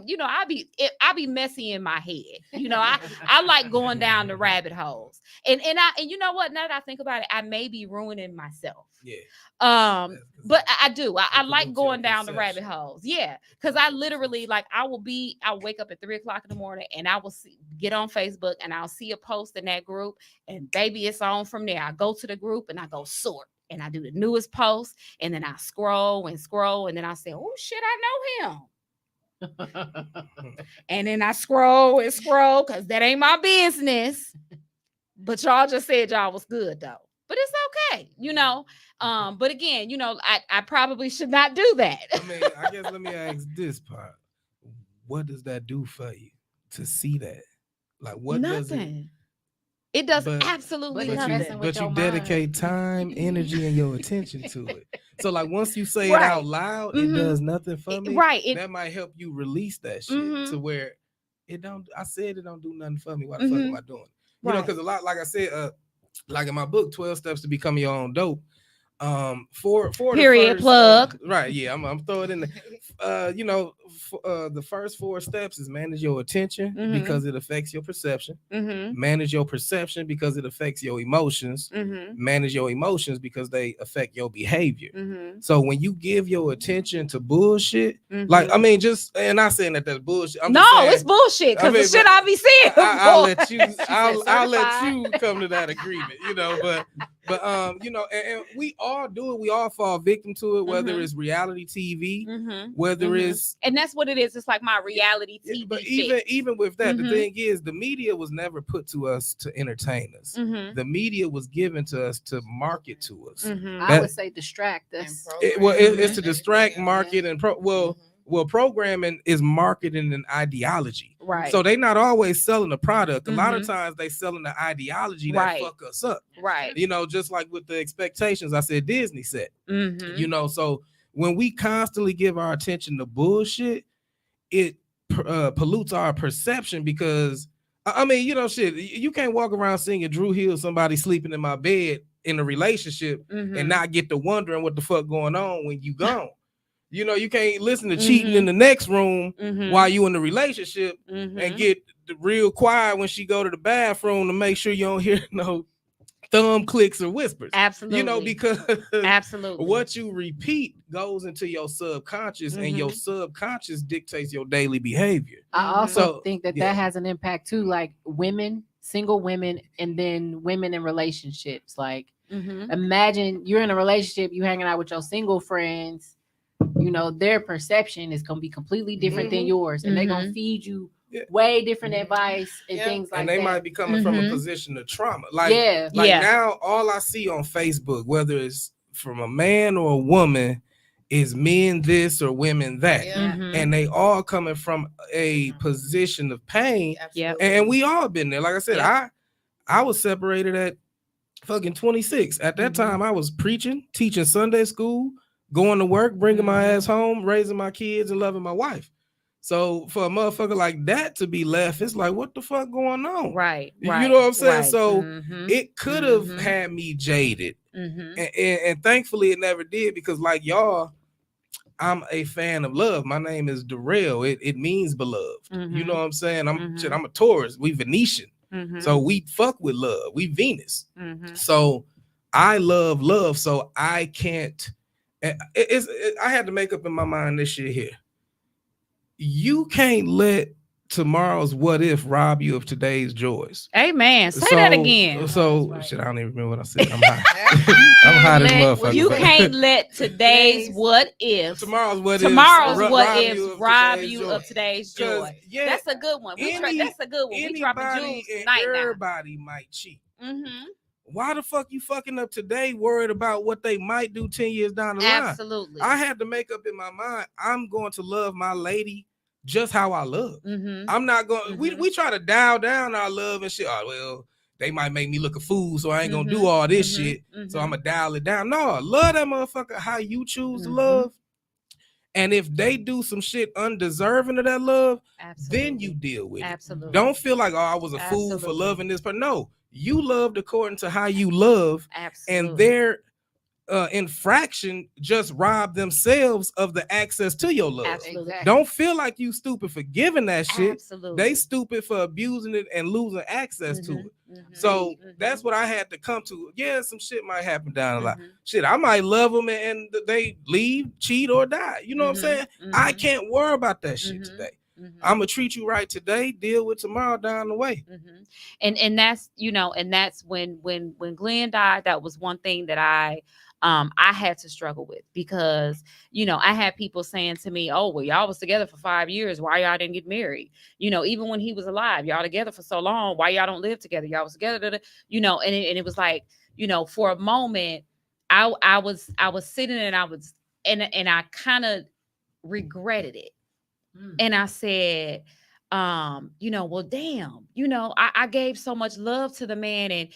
be messy in my head. I like going down the rabbit holes. And you know what? Now that I think about it, I may be ruining myself. Yeah. But I do. I like pollutes going your down the rabbit perception. holes. Yeah. Cause I literally I'll wake up at 3:00 in the morning and I will get on Facebook and I'll see a post in that group and baby, it's on from there. I go to the group and I go sort and I do the newest post and then I scroll and then I say, oh shit, I know him. And then I scroll and scroll because that ain't my business. But y'all just said y'all was good though. But it's okay, But again, I probably should not do that. I guess let me ask this part. What does that do for you to see that? Like what does it? Nothing. It does But- absolutely but nothing. messing with But you your dedicate mind. time, energy, and your attention to it. So like once you say it Right. out loud, it Mhm. does nothing for me. Right. That might help you release that shit Mhm. to where it don't. I said it don't do nothing for me. Why the fuck am I doing? Right. Because a lot, like I said, like in my book, 12 Steps to Becoming Your Own Dope. For Period, the first, plug. right? Yeah, I'm throwing it in there. The first 4 steps is manage your attention Mhm. because it affects your perception. Mm-hmm. Manage your perception because it affects your emotions. Mm-hmm. Manage your emotions because they affect your behavior. Mm-hmm. So when you give your attention to bullshit, Mhm. like and not saying that that's bullshit. I'm No, just saying, it's bullshit because I mean, the shit but I be seeing. I'll let you. said I'll let certified. you come to that agreement. But and we all do it. We all fall victim to it, whether Mhm. it's reality TV, Mm-hmm. whether Mhm. it's And that's what it is. It's like my reality yeah, TV. but fix. even with that, Mhm. the thing is, the media was never put to us to entertain us. Mhm. The media was given to us to market to us. Mhm. I That- would say distract us. It's to distract, market, and Well, programming is marketing and ideology. Right. So they not always selling the product. A lot of Mhm. times they selling the ideology that Right. fuck us up. Right. You know, just like with the expectations I said Disney set. Mm-hmm. You know, so when we constantly give our attention to bullshit, it pollutes our perception because I mean, you know, shit, you can't walk around singing Drew Hill, somebody sleeping in my bed in a relationship Mm-hmm. and not get to wondering what the fuck going on when you gone. You know, you can't listen to cheating Mhm. in the next room Mhm. while you in the relationship Mhm. and get the real quiet when she go to the bathroom to make sure you don't hear no thumb clicks or whispers. Absolutely. You know, because Absolutely. what you repeat goes into your subconscious and your Mhm. subconscious dictates your daily behavior. I Mhm. also So, think that yeah. that has an impact too, like women, single women, and then women in relationships. Like, Mhm. imagine you're in a relationship, you hanging out with your single friends. You know, their perception is gonna be completely different than Mhm. yours, and they're gonna Mhm. feed you Yeah. way different advice and Yeah. things like And they that. might be coming from a Mhm. position of trauma. Like, Yeah. like Yeah. now, all I see on Facebook, whether it's from a man or a woman, is men this or women that. Yeah. Mhm. And they all coming from a position of pain. Yep. Absolutely. And we all been there. Like I said, Yep. I was separated at fucking 26. At that Mhm. time, I was preaching, teaching Sunday school, going to work, bringing my Mhm. ass home, raising my kids, and loving my wife. So for a motherfucker like that to be left, it's like, what the fuck going on? Right. You Right. know what I'm saying? Right. So Mhm. it could have Mhm. had me jaded. Mhm. And thankfully it never did because like y'all, I'm a fan of love. My name is Darrell. It means beloved. You know Mhm. what I'm saying? Mhm. I'm a Taurus. We Venetian. Mhm. So we fuck with love. We Venus. Mhm. So I love love. So I can't. I had to make up in my mind this shit here. You can't let tomorrow's what if rob you of today's joys. Amen. Say that again. So Right. shit, I don't even remember what I said. I'm hot. I'm hot as Let- what motherfucker. You say? can't let today's Today's- what ifs, Tomorrow's what tomorrow's ifs what rob ifs you of rob today's you joy. of today's 'Cause, joy. yeah, That's a good one. That's a good one. We dropping anybody jewels and tonight now. everybody might cheat. Mm-hmm. Why the fuck you fucking up today worried about what they might do 10 years down the line? Absolutely. I had to make up in my mind, I'm going to love my lady just how I love. Mm-hmm. I'm not going, Mhm. we try to dial down our love and shit. Oh, well, they might make me look a fool, so I ain't gonna do Mhm. all this Mhm. shit. So I'm Mhm. gonna dial it down. No, love that motherfucker how you choose to Mhm. love. And if they do some shit undeserving of that love, then you Absolutely. deal with it. Absolutely. Don't feel like, oh, I was a fool for Absolutely. loving this person. No, you loved according to how you love, and Absolutely. their infraction just robbed themselves of the access to your love. Absolutely. Exactly. Don't feel like you stupid for giving that shit. Absolutely. They stupid for abusing it and losing access to Mhm. it. Mhm. So Mhm. that's what I had to come to. Yeah, some shit might happen down the line. Mhm. Shit, I might love them and they leave, cheat, or die. You know what I'm saying? I Mhm. can't worry about that shit Mhm. today. Mhm. I'm gonna treat you right today, deal with tomorrow down the way. Mm-hmm. And that's and that's when Glenn died. That was one thing that I had to struggle with because I had people saying to me, "Oh, well, y'all was together for 5 years. Why y'all didn't get married? Even when he was alive, y'all together for so long. Why y'all don't live together? Y'all was together, da, da." And it was like for a moment, I was sitting and I kind of regretted it. Mm. And I said, well, damn, I gave so much love to the man, and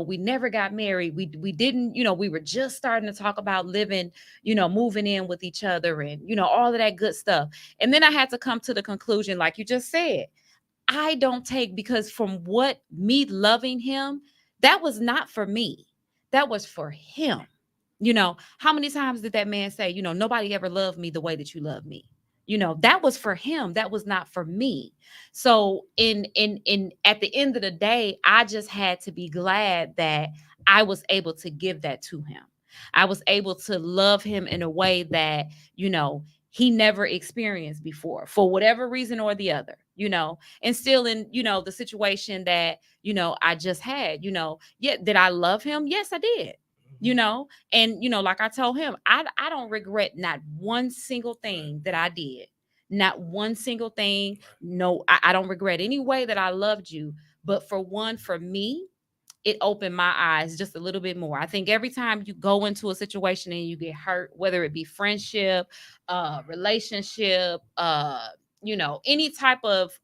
we never got married. We didn't, we were just starting to talk about living, moving in with each other, and all of that good stuff. And then I had to come to the conclusion, like you just said, I don't take, because from what me loving him, that was not for me. That was for him. How many times did that man say, nobody ever loved me the way that you love me? That was for him. That was not for me. So in at the end of the day, I just had to be glad that I was able to give that to him. I was able to love him in a way that, he never experienced before, for whatever reason or the other, and still in, the situation that, I just had, yeah, did I love him? Yes, I did. And like I told him, I don't regret not one single thing that I did. Not one single thing. No, I don't regret any way that I loved you. But for me, it opened my eyes just a little bit more. I think every time you go into a situation and you get hurt, whether it be friendship, relationship, any type of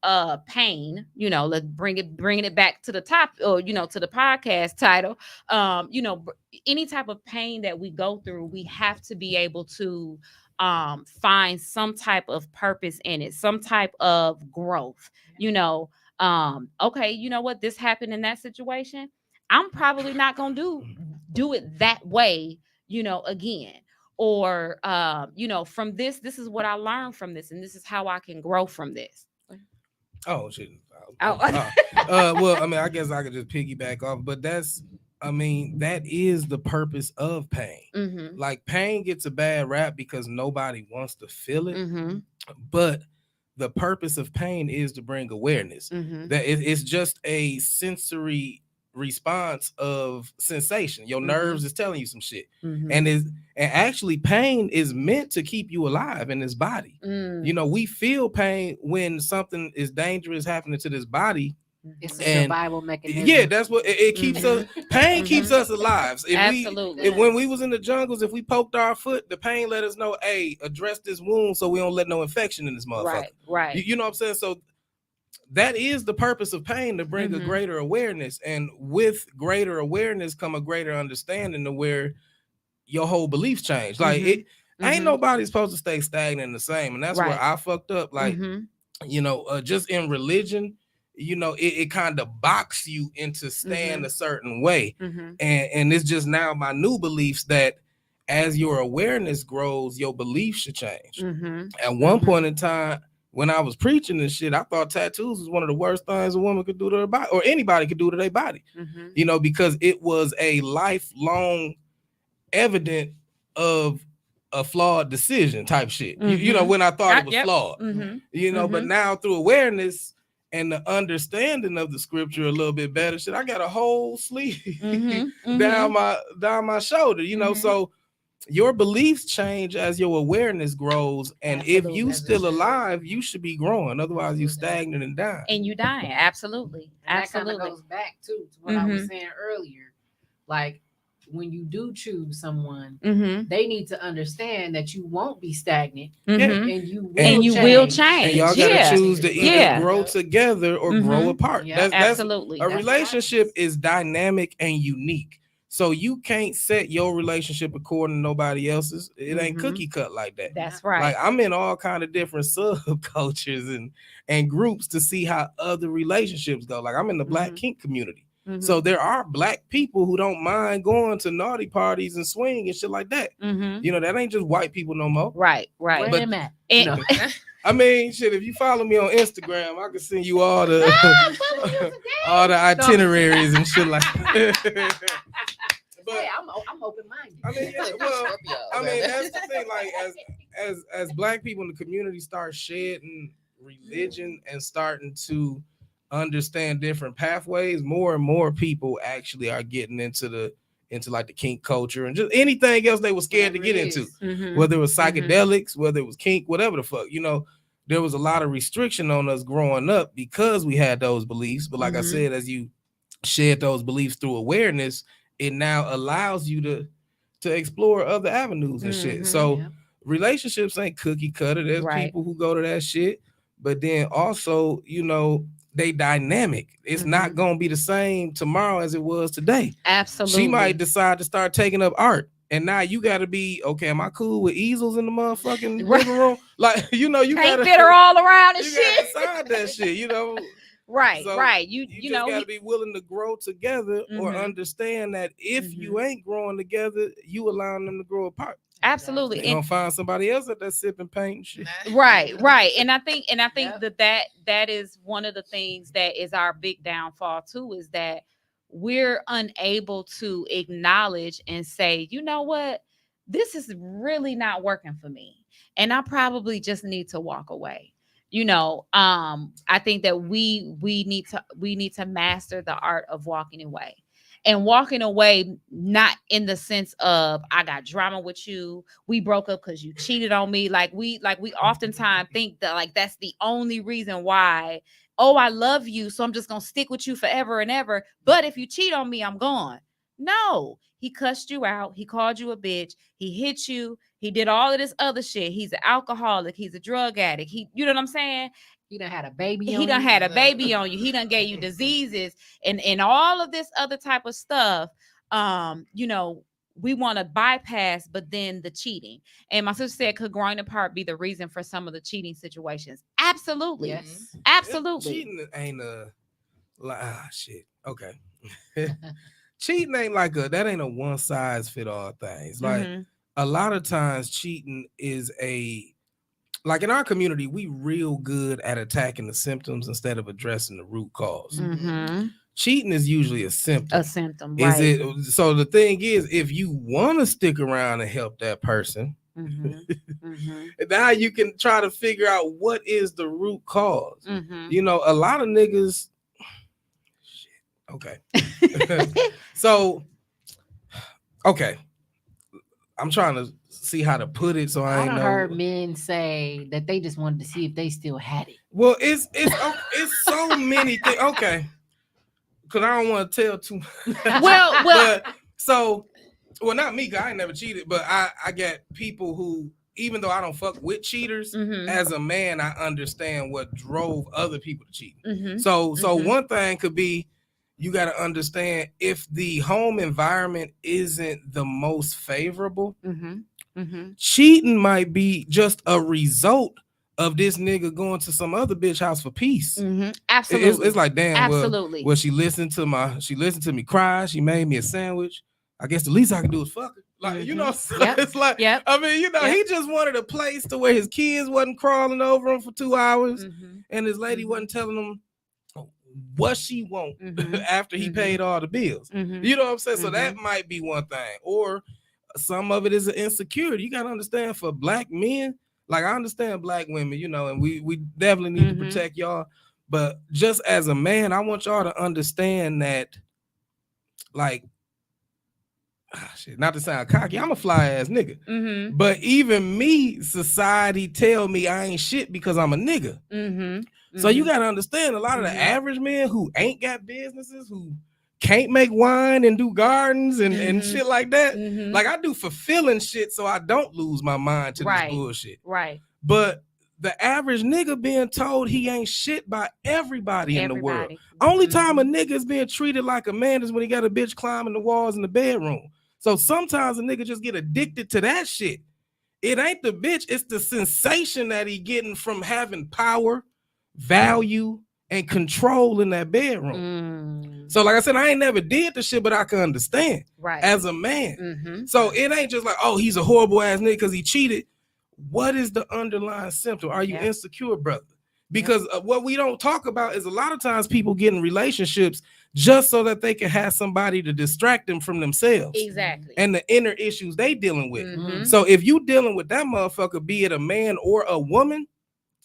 pain, let's bringing it back to the top, or to the podcast title. Any type of pain that we go through, we have to be able to find some type of purpose in it, some type of growth. Okay, you know what, this happened in that situation, I'm probably not gonna do it that way, again. Or from this is what I learned from this, and this is how I can grow from this. Oh shit. Oh. Well, I mean, I guess I could just piggyback off, but that is the purpose of pain. Mm-hmm. Like pain gets a bad rap because nobody wants to feel it, Mm-hmm. but the purpose of pain is to bring awareness. Mm-hmm. That it's just a sensory response of sensation. Your nerves is telling you some shit, Mm-hmm. and actually pain is meant to keep you alive in this body. Mm. We feel pain when something is dangerous happening to this body. It's a And survival mechanism. Yeah, that's what it keeps us. Pain keeps us alive. Absolutely. When we was in the jungles, if we poked our foot, the pain let us know, hey, address this wound so we don't let no infection in this motherfucker. Right. You know what I'm saying? So that is the purpose of pain, to bring a greater awareness. And with greater awareness come a greater understanding to where your whole beliefs change. Like ain't nobody supposed to stay stagnant and the same. And that's where I fucked up. Like, just in religion, it kind of box you into staying a certain way. And it's just now my new beliefs that as your awareness grows, your beliefs should change. At one point in time, when I was preaching this shit, I thought tattoos was one of the worst things a woman could do to her body, or anybody could do to their body, because it was a lifelong evidence of a flawed decision type shit. When I thought it was flawed, but now through awareness and the understanding of the scripture a little bit better, shit, I got a whole sleeve down my shoulder, so your beliefs change as your awareness grows. And if you still alive, you should be growing. Otherwise, you stagnant and dying. And you dying. Absolutely. And Absolutely. that kind of goes back to what I was saying earlier. Like, when you do choose someone, they need to understand that you won't be stagnant, and you will change. And y'all gotta choose to either grow together or grow apart. That's absolutely. A relationship is dynamic and unique. So you can't set your relationship according to nobody else's. It ain't cookie cut like that. That's right. Like, I'm in all kind of different subcultures and groups to see how other relationships go. Like, I'm in the Black kink community. So there are Black people who don't mind going to naughty parties and swing and shit like that. That ain't just white people no more. Right. Where But, am I? I mean, shit, if you follow me on Instagram, I can send you all the all the itineraries and shit like that. But hey, I'm open-minded. I mean, that's the thing. Like, as Black people in the community start shedding religion and starting to understand different pathways, more and more people actually are getting into like the kink culture and just anything else they were scared to get into, whether it was psychedelics, whether it was kink, whatever the fuck. There was a lot of restriction on us growing up because we had those beliefs. But like I said, as you shed those beliefs through awareness, it now allows you to explore other avenues and shit. So relationships ain't cookie cutter. There's people who go to that shit, but then also, they dynamic. It's not gonna be the same tomorrow as it was today. Absolutely. She might decide to start taking up art, and now you gotta be okay. Am I cool with easels in the motherfucking living room? Like, you can't gotta fit her all around and you shit. gotta decide that shit. Right. So right. You just gotta be willing to grow together, or understand that if you ain't growing together, you allowing them to grow apart. Absolutely. You're gonna find somebody else that sipping paint and shit. Right. And I think that is one of the things that is our big downfall too, is that we're unable to acknowledge and say, you know what, this is really not working for me, and I probably just need to walk away. I think that we need to master the art of walking away. And walking away, not in the sense of I got drama with you, we broke up because you cheated on me. Like we oftentimes think that like that's the only reason why oh, I love you, so I'm just gonna stick with you forever and ever. But if you cheat on me, I'm gone. No, he cussed you out. He called you a bitch. He hit you. He did all of this other shit. He's an alcoholic. He's a drug addict. You know what I'm saying? He done had a baby He on done you. had a baby on you. He done gave you diseases and all of this other type of stuff. You know, we want to bypass, but then the cheating. And my sister said, could growing apart be the reason for some of the cheating situations? Absolutely. Yes. Absolutely. Cheating ain't shit. Okay. Cheating ain't that ain't a one size fit all thing. It's like a lot of times cheating is like in our community, we real good at attacking the symptoms instead of addressing the root cause. Cheating is usually a symptom. A symptom, right? So the thing is, if you want to stick around and help that person, now you can try to figure out what is the root cause. You know, a lot of niggas. Shit. Okay. So, okay. I'm trying to see how to put it, so I ain't know. Heard men say that they just wanted to see if they still had it. Well, it's so many things. Okay. Because I don't want to tell too much. Well, well, not me, because I ain't never cheated, but I get people who, even though I don't fuck with cheaters, as a man, I understand what drove other people to cheat. So one thing could be, you got to understand, if the home environment isn't the most favorable, cheating might be just a result of this nigga going to some other bitch house for peace. Absolutely. It's like, damn. Absolutely. Well, she listened to me cry. She made me a sandwich. I guess the least I can do is fuck her. Like, you know, it's like, I mean, you know, he just wanted a place to where his kids wasn't crawling over him for 2 hours, and his lady wasn't telling him what she want after he paid all the bills. You know what I'm saying? So that might be one thing. Or some of it is an insecurity. You got to understand, for black men, like, I understand black women, you know, and we definitely need to protect y'all. But just as a man, I want y'all to understand that, like, shit, not to sound cocky, I'm a fly ass nigga. But even me, society tell me I ain't shit because I'm a nigga. So you got to understand, a lot of the average men who ain't got businesses, who can't make wine and do gardens and shit like that. Like, I do fulfilling shit so I don't lose my mind to this bullshit. Right. But the average nigga being told he ain't shit by everybody in the world. Only time a nigga is being treated like a man is when he got a bitch climbing the walls in the bedroom. So sometimes a nigga just get addicted to that shit. It ain't the bitch, it's the sensation that he getting from having power, value, and control in that bedroom. So like I said, I ain't never did the shit, but I can understand as a man. So it ain't just like, oh, he's a horrible ass nigga because he cheated. What is the underlying symptom? Are you insecure, brother? Because what we don't talk about is a lot of times people get in relationships just so that they can have somebody to distract them from themselves. Exactly. And the inner issues they dealing with. So if you dealing with that motherfucker, be it a man or a woman,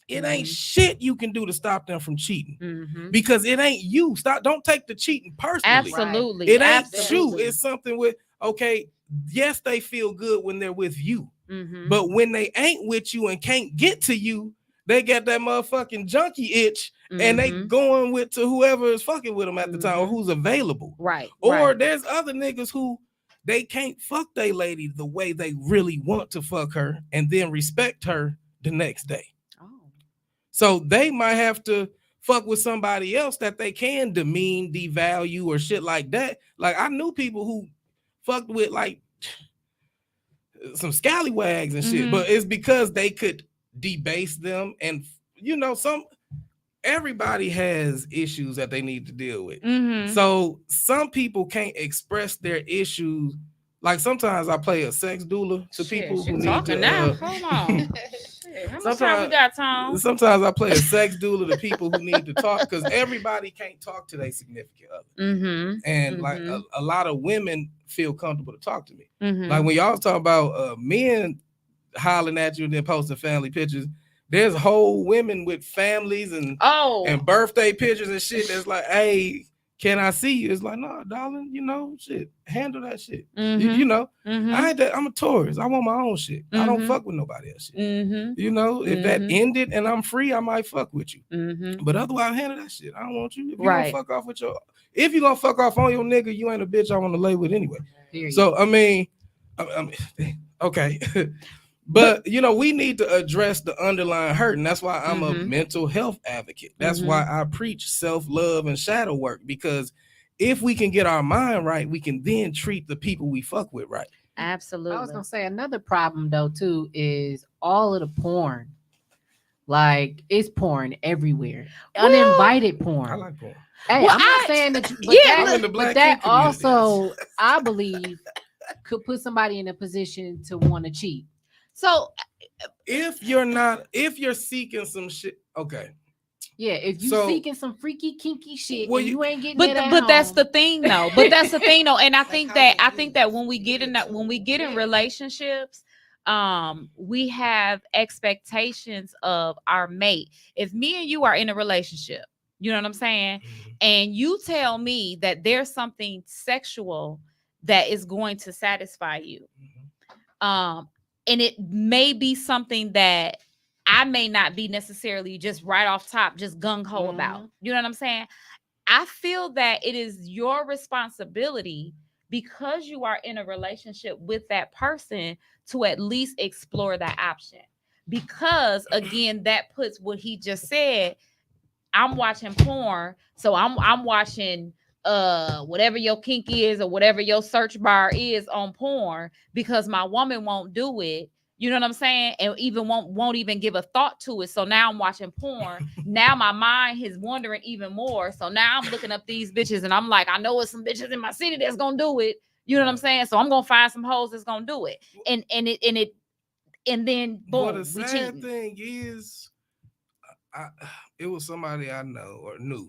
it ain't shit you can do to stop them from cheating. Because it ain't you. Don't take the cheating personally. Absolutely. It ain't you. It's something with, okay, yes, they feel good when they're with you. But when they ain't with you and can't get to you, they got that motherfucking junkie itch and they going to whoever is fucking with them at the time or who's available. Or there's other niggas who they can't fuck they lady the way they really want to fuck her and then respect her the next day. So they might have to fuck with somebody else that they can demean, devalue, or shit like that. Like, I knew people who fucked with like some scallywags and shit, but it's because they could debase them. And you know, everybody has issues that they need to deal with. So some people can't express their issues. Like, sometimes I play a sex doula to people who need to now. Hold on. How much time we got, Tom? Sometimes I play a sex doula to people who need to talk, because everybody can't talk to their significant other. And like a lot of women feel comfortable to talk to me. Like when y'all talk about men hollering at you and then posting family pictures, there's whole women with families and birthday pictures and shit that's like, hey, can I see you? It's like, no, darling, shit, handle that shit. Mm-hmm. I ain't that. I'm a tourist. I want my own shit. I don't fuck with nobody else shit. If that ended and I'm free, I might fuck with you. But otherwise, handle that shit. I don't want you. If you gonna fuck off with if you gonna fuck off on your nigga, you ain't a bitch I want to lay with anyway. Period. So I mean, okay. But we need to address the underlying hurt, and that's why I'm a mental health advocate. That's why I preach self-love and shadow work, because if we can get our mind right, we can then treat the people we fuck with right. Absolutely. I was gonna say another problem though too is all of the porn. Like it's porn everywhere, uninvited porn. I like porn. Hey, I'm not saying that, but that also I believe could put somebody in a position to want to cheat. So if you're seeking some shit, okay. Yeah, if you seeking some freaky kinky shit, and you ain't getting but that's the thing though. And I think that when we get in relationships, we have expectations of our mate. If me and you are in a relationship, you know what I'm saying, and you tell me that there's something sexual that is going to satisfy you, and it may be something that I may not be necessarily just right off top, just gung-ho about. You know what I'm saying? I feel that it is your responsibility, because you are in a relationship with that person, to at least explore that option. Because again, that puts what he just said. I'm watching porn, so I'm watching whatever your kink is or whatever your search bar is on porn, because my woman won't do it. You know what I'm saying? And even won't even give a thought to it. So now I'm watching porn. Now my mind is wandering even more. So now I'm looking up these bitches, and I'm like, I know it's some bitches in my city that's gonna do it. You know what I'm saying? So I'm gonna find some hoes that's gonna do it. And then boom. But the sad thing is, it was somebody I know or knew,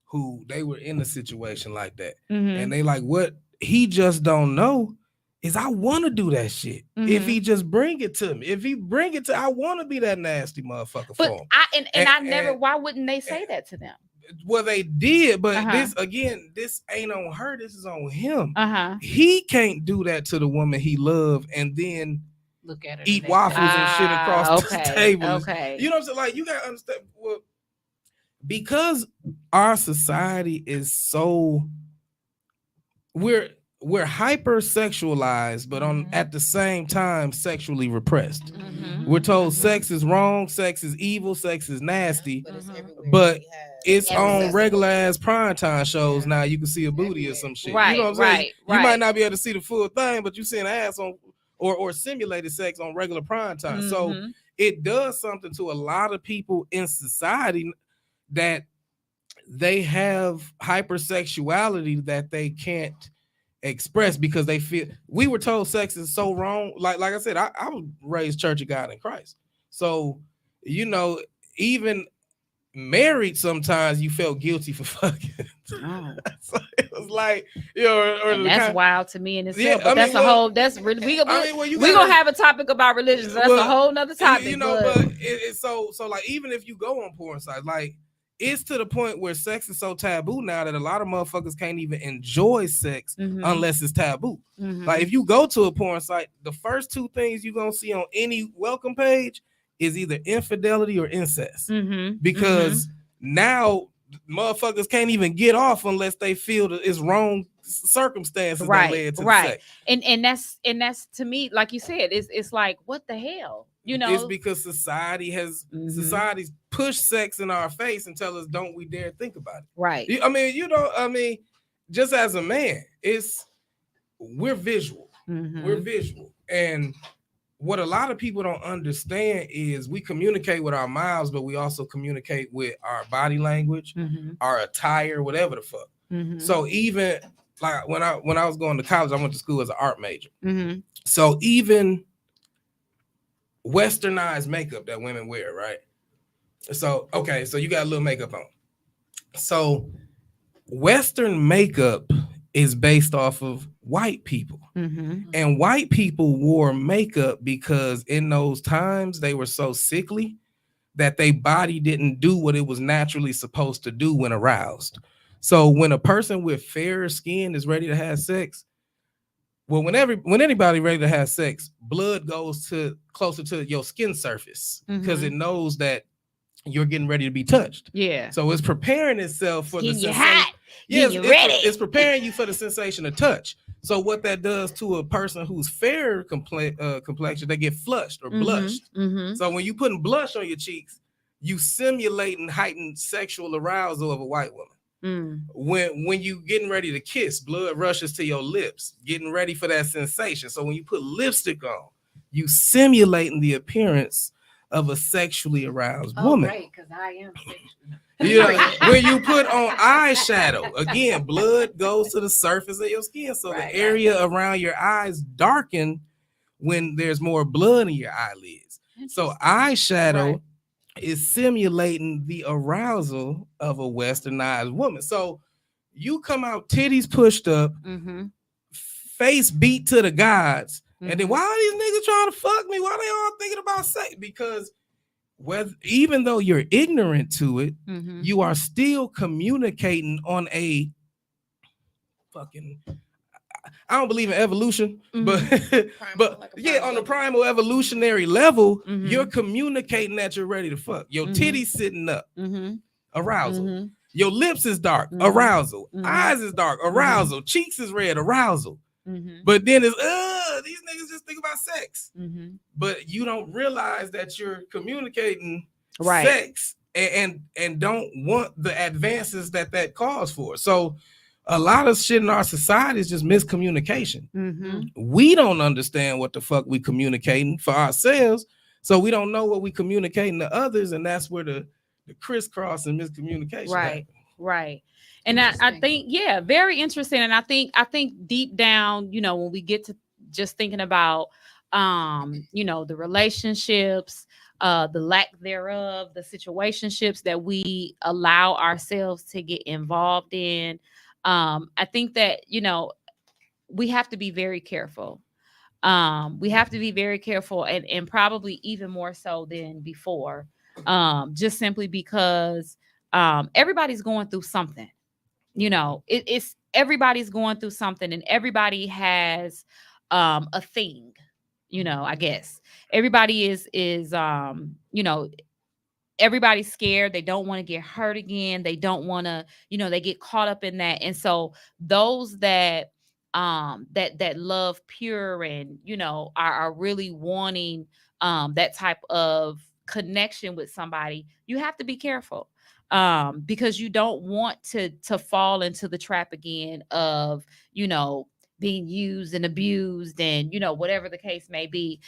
who they were in a situation like that, and they like, what he just don't know is I want to do that shit. If he just bring it to me, I want to be that nasty motherfucker for him. Why wouldn't they say that to them? Well, they did, but this ain't on her. This is on him. He can't do that to the woman he loved and then look at her, eat waffles and shit across the table. Okay. You know what I'm saying? Like, you gotta understand. Well, because our society is so, we're hypersexualized, but at the same time sexually repressed. We're told sex is wrong, sex is evil, sex is nasty, but it's on regular ass primetime shows now. You can see a booty or some shit. Right, you know what I'm saying? Right. You might not be able to see the full thing, but you see an ass on or simulated sex on regular primetime. So it does something to a lot of people in society that they have hypersexuality that they can't express because they feel. We were told sex is so wrong. Like I said, I was raised Church of God in Christ. So, even married, sometimes you felt guilty for fucking. So it was like, and that's wild to me in itself. But that's we're gonna have a topic about religion. So that's a whole nother topic. But it's so like, even if you go on porn sites, like, it's to the point where sex is so taboo now that a lot of motherfuckers can't even enjoy sex unless it's taboo. Like, if you go to a porn site, the first two things you're gonna see on any welcome page is either infidelity or incest. Because now motherfuckers can't even get off unless they feel that it's wrong circumstances that led to the sex. And that's to me, like you said, it's like, what the hell? It's because society's push sex in our face and tell us don't we dare think about it. Right. Just as a man, we're visual. We're visual. And what a lot of people don't understand is we communicate with our mouths, but we also communicate with our body language, our attire, whatever the fuck. So even like when I was going to college, I went to school as an art major. So even westernized makeup that women wear, right? So, okay, so you got a little makeup on. So Western makeup is based off of white people. And white people wore makeup because in those times they were so sickly that their body didn't do what it was naturally supposed to do when aroused. So when a person with fairer skin is ready to have sex, well, when anybody ready to have sex, blood goes to closer to your skin surface because it knows that you're getting ready to be touched. Yeah. So it's preparing itself for the Getting you sensation. hot. Getting you ready. It's preparing you for the sensation of touch. So what that does to a person who's fair complexion, they get flushed or blushed. So when you putting blush on your cheeks, you simulating heightened sexual arousal of a white woman. When you getting ready to kiss, blood rushes to your lips, getting ready for that sensation. So when you put lipstick on, you simulating the appearance of a sexually aroused woman. Right, because I am sexual. Yeah, when you put on eyeshadow, again, blood goes to the surface of your skin. So the area around your eyes darken when there's more blood in your eyelids. So eyeshadow is simulating the arousal of a westernized woman. So you come out titties pushed up, face beat to the gods, and then why are these niggas trying to fuck me? Why they all thinking about sex? Because even though you're ignorant to it, you are still communicating on a fucking, I don't believe in evolution, but yeah, on the primal evolutionary level, you're communicating that you're ready to fuck. Your titties sitting up, arousal. Your lips is dark, arousal. Eyes is dark, arousal. Cheeks is red, arousal. But then it's these niggas just think about sex. But you don't realize that you're communicating sex and don't want the advances that calls for. So a lot of shit in our society is just miscommunication. We don't understand what the fuck we communicating for ourselves, so we don't know what we communicating to others, and that's where the crisscross and miscommunication right. And I think, yeah, very interesting. And I think deep down, when we get to just thinking about the relationships, the lack thereof, the situationships that we allow ourselves to get involved in, I think that we have to be very careful. We have to be very careful, and probably even more so than before, just simply because everybody's going through something. It's everybody's going through something, and everybody has a thing. I guess everybody is everybody's scared. They don't want to get hurt again. They don't want to, they get caught up in that. And so those that love pure and are really wanting that type of connection with somebody, you have to be careful, because you don't want to fall into the trap again of being used and abused, and whatever the case may be.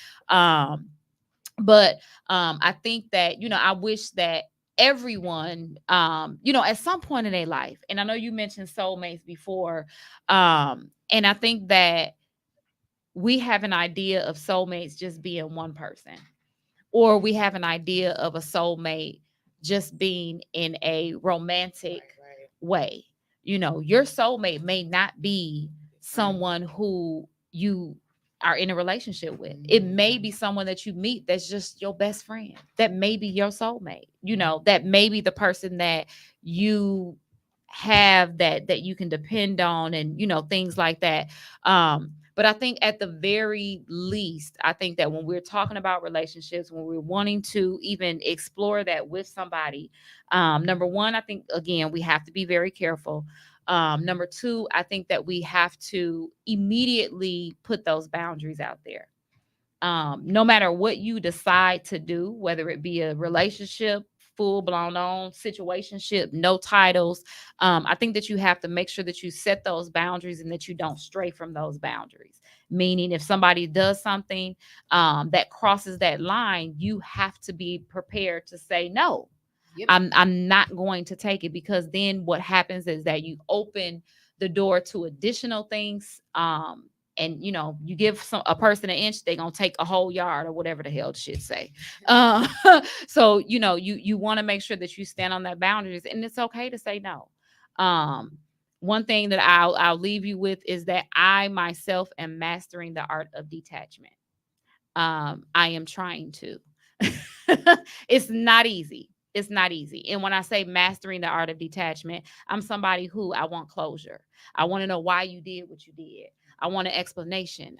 But I think that I wish that everyone at some point in their life, and I know you mentioned soulmates before, and I think that we have an idea of soulmates just being one person, or we have an idea of a soulmate just being in a romantic way. Your soulmate may not be someone who you are in a relationship with. It may be someone that you meet that's just your best friend. That may be your soulmate. That may be the person that you have that you can depend on, and things like that. But I think at the very least, I think that when we're talking about relationships, when we're wanting to even explore that with somebody, number one, I think again we have to be very careful. Number two, I think that we have to immediately put those boundaries out there. No matter what you decide to do, whether it be a relationship, full blown on situationship, no titles, I think that you have to make sure that you set those boundaries and that you don't stray from those boundaries. Meaning, if somebody does something that crosses that line, you have to be prepared to say no. Yep. I'm not going to take it, because then what happens is that you open the door to additional things. And you give a person an inch, they're gonna take a whole yard, or whatever the hell the shit say. So you want to make sure that you stand on that boundaries, and it's okay to say no. One thing that I'll leave you with is that I myself am mastering the art of detachment. I am trying to. It's not easy. It's not easy. And when I say mastering the art of detachment, I'm somebody who I want closure. I want to know why you did what you did. I want an explanation.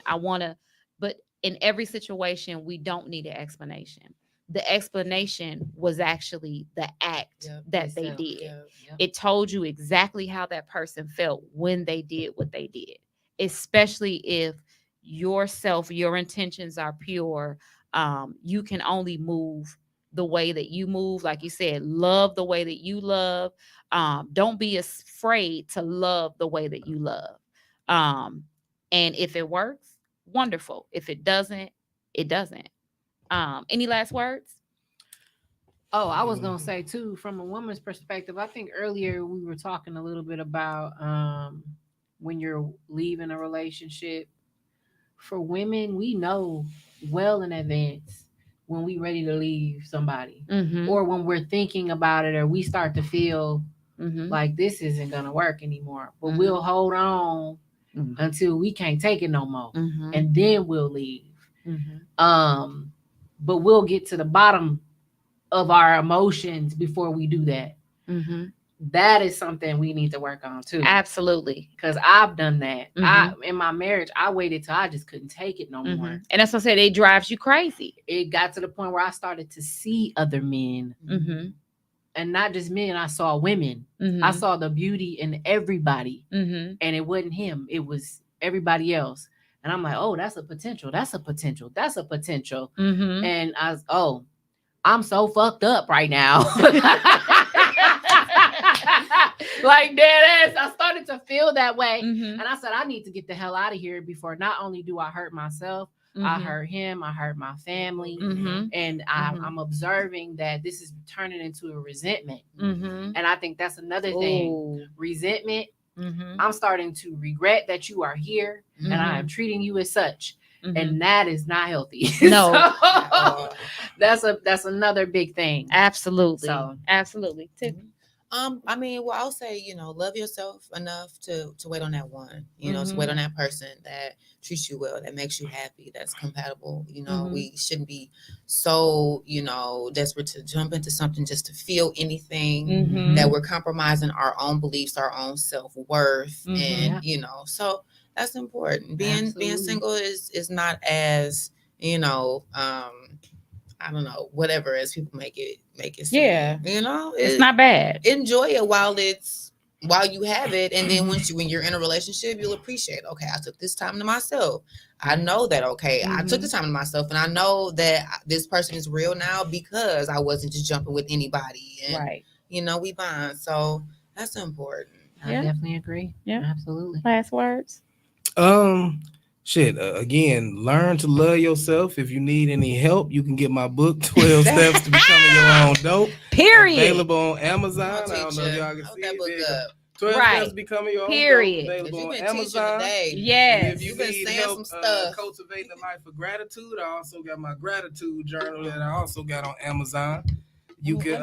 But in every situation, we don't need an explanation. The explanation was actually the act Yep, that they itself. did. Yep. Yep. It told you exactly how that person felt when they did what they did, especially if yourself, your intentions are pure. You can only move the way that you move. Like you said, love the way that you love. Don't be afraid to love the way that you love. Um, and if it works, wonderful. If it doesn't, it doesn't. Any last words? Oh, I was gonna say too, from a woman's perspective, I think earlier we were talking a little bit about when you're leaving a relationship. For women, we know well in advance when we ready to leave somebody, Mm-hmm. or when we're thinking about it, or we start to feel Mm-hmm. like this isn't gonna work anymore. But Mhm. we'll hold on Mm-hmm. until we can't take it no more, Mm-hmm. and then we'll leave. Mm-hmm. But we'll get to the bottom of our emotions before we do that. Mm-hmm. That is something we need to work on too. Absolutely. Because I've done that. I Mhm. in my marriage, I waited till I just couldn't take it no more. Mm-hmm. And that's what I said. It drives you crazy. It got to the point where I started to see other men, Mm-hmm. and not just men. I saw women. Mm-hmm. I saw the beauty in everybody, Mm-hmm. and it wasn't him. It was everybody else. And I'm like, oh, that's a potential. That's a potential. That's a potential. Mm-hmm. And I'm so fucked up right now. Like dead ass. I started to feel that way. Mm-hmm. And I said, I need to get the hell out of here before not only do I hurt myself, I hurt him, I hurt my family. Mm-hmm. And I'm observing that this is turning into a resentment. Mm-hmm. And I think that's another thing. Ooh. Resentment. Mm-hmm. I'm starting to regret that you are here and I am treating you as such. Mm-hmm. And that is not healthy. No. So, that's another big thing. Absolutely. So Absolutely. I mean, well, I'll say, love yourself enough to wait on that one, to wait on that person that treats you well, that makes you happy, that's compatible. We shouldn't be so, desperate to jump into something just to feel anything, Mm-hmm. that we're compromising our own beliefs, our own self-worth. Mm-hmm. And, so that's important. Being Absolutely. single is not as, I don't know, whatever as people make it seem. Yeah. It's not bad. Enjoy it while you have it, and then when you're in a relationship, you'll appreciate, okay, I took this time to myself. I know that, okay, I took this time to myself, and I know that this person is real now because I wasn't just jumping with anybody. And, Right. We bond. So that's important. I definitely agree. Yeah. Absolutely. Last words. Again, learn to love yourself. If you need any help, you can get my book, 12 Steps to Becoming Your Own Dope. Period. Available on Amazon. I don't know if y'all can see that book it. up. 12 Right. Steps to Becoming Your Own Period. Dope. Available You've on been teaching Amazon. today. Yes. And if you You've been need saying help some stuff. cultivating a life of gratitude, I also got my gratitude journal that I also got on Amazon. You can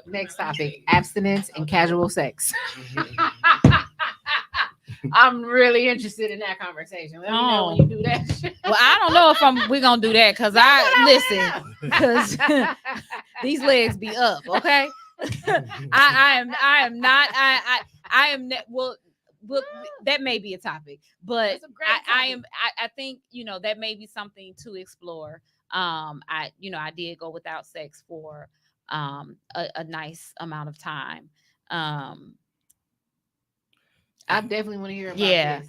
Next topic: abstinence and casual sex. I'm really interested in that conversation. Let me know when you do that shit. Well, I don't know if we're gonna do that because because these legs be up. Okay. I am not. I am. Well, that may be a topic, but I think that may be something to explore. I did go without sex for a nice amount of time. I definitely want to hear about Yeah. this.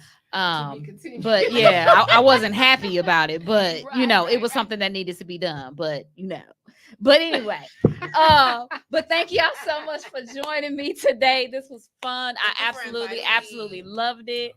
But yeah, I wasn't happy about it, but it was something that needed to be done. But anyway, but thank y'all so much for joining me today. This was fun. I absolutely loved it.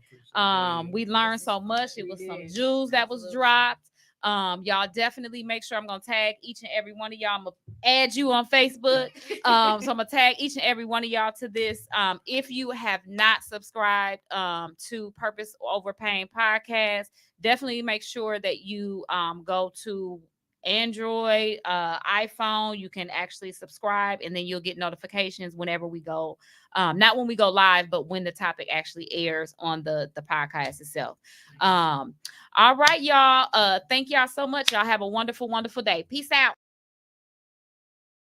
We learned so much. It was some jewels that was dropped. Y'all definitely make sure I'm gonna tag each and every one of y'all. I'm gonna add you on Facebook. So I'm gonna tag each and every one of y'all to this. If you have not subscribed to Purpose Over Pain podcast, definitely make sure that you go to Android, iPhone. You can actually subscribe, and then you'll get notifications whenever we go. Not when we go live, but when the topic actually airs on the podcast itself. All right, y'all. Thank y'all so much. Y'all have a wonderful, wonderful day. Peace out.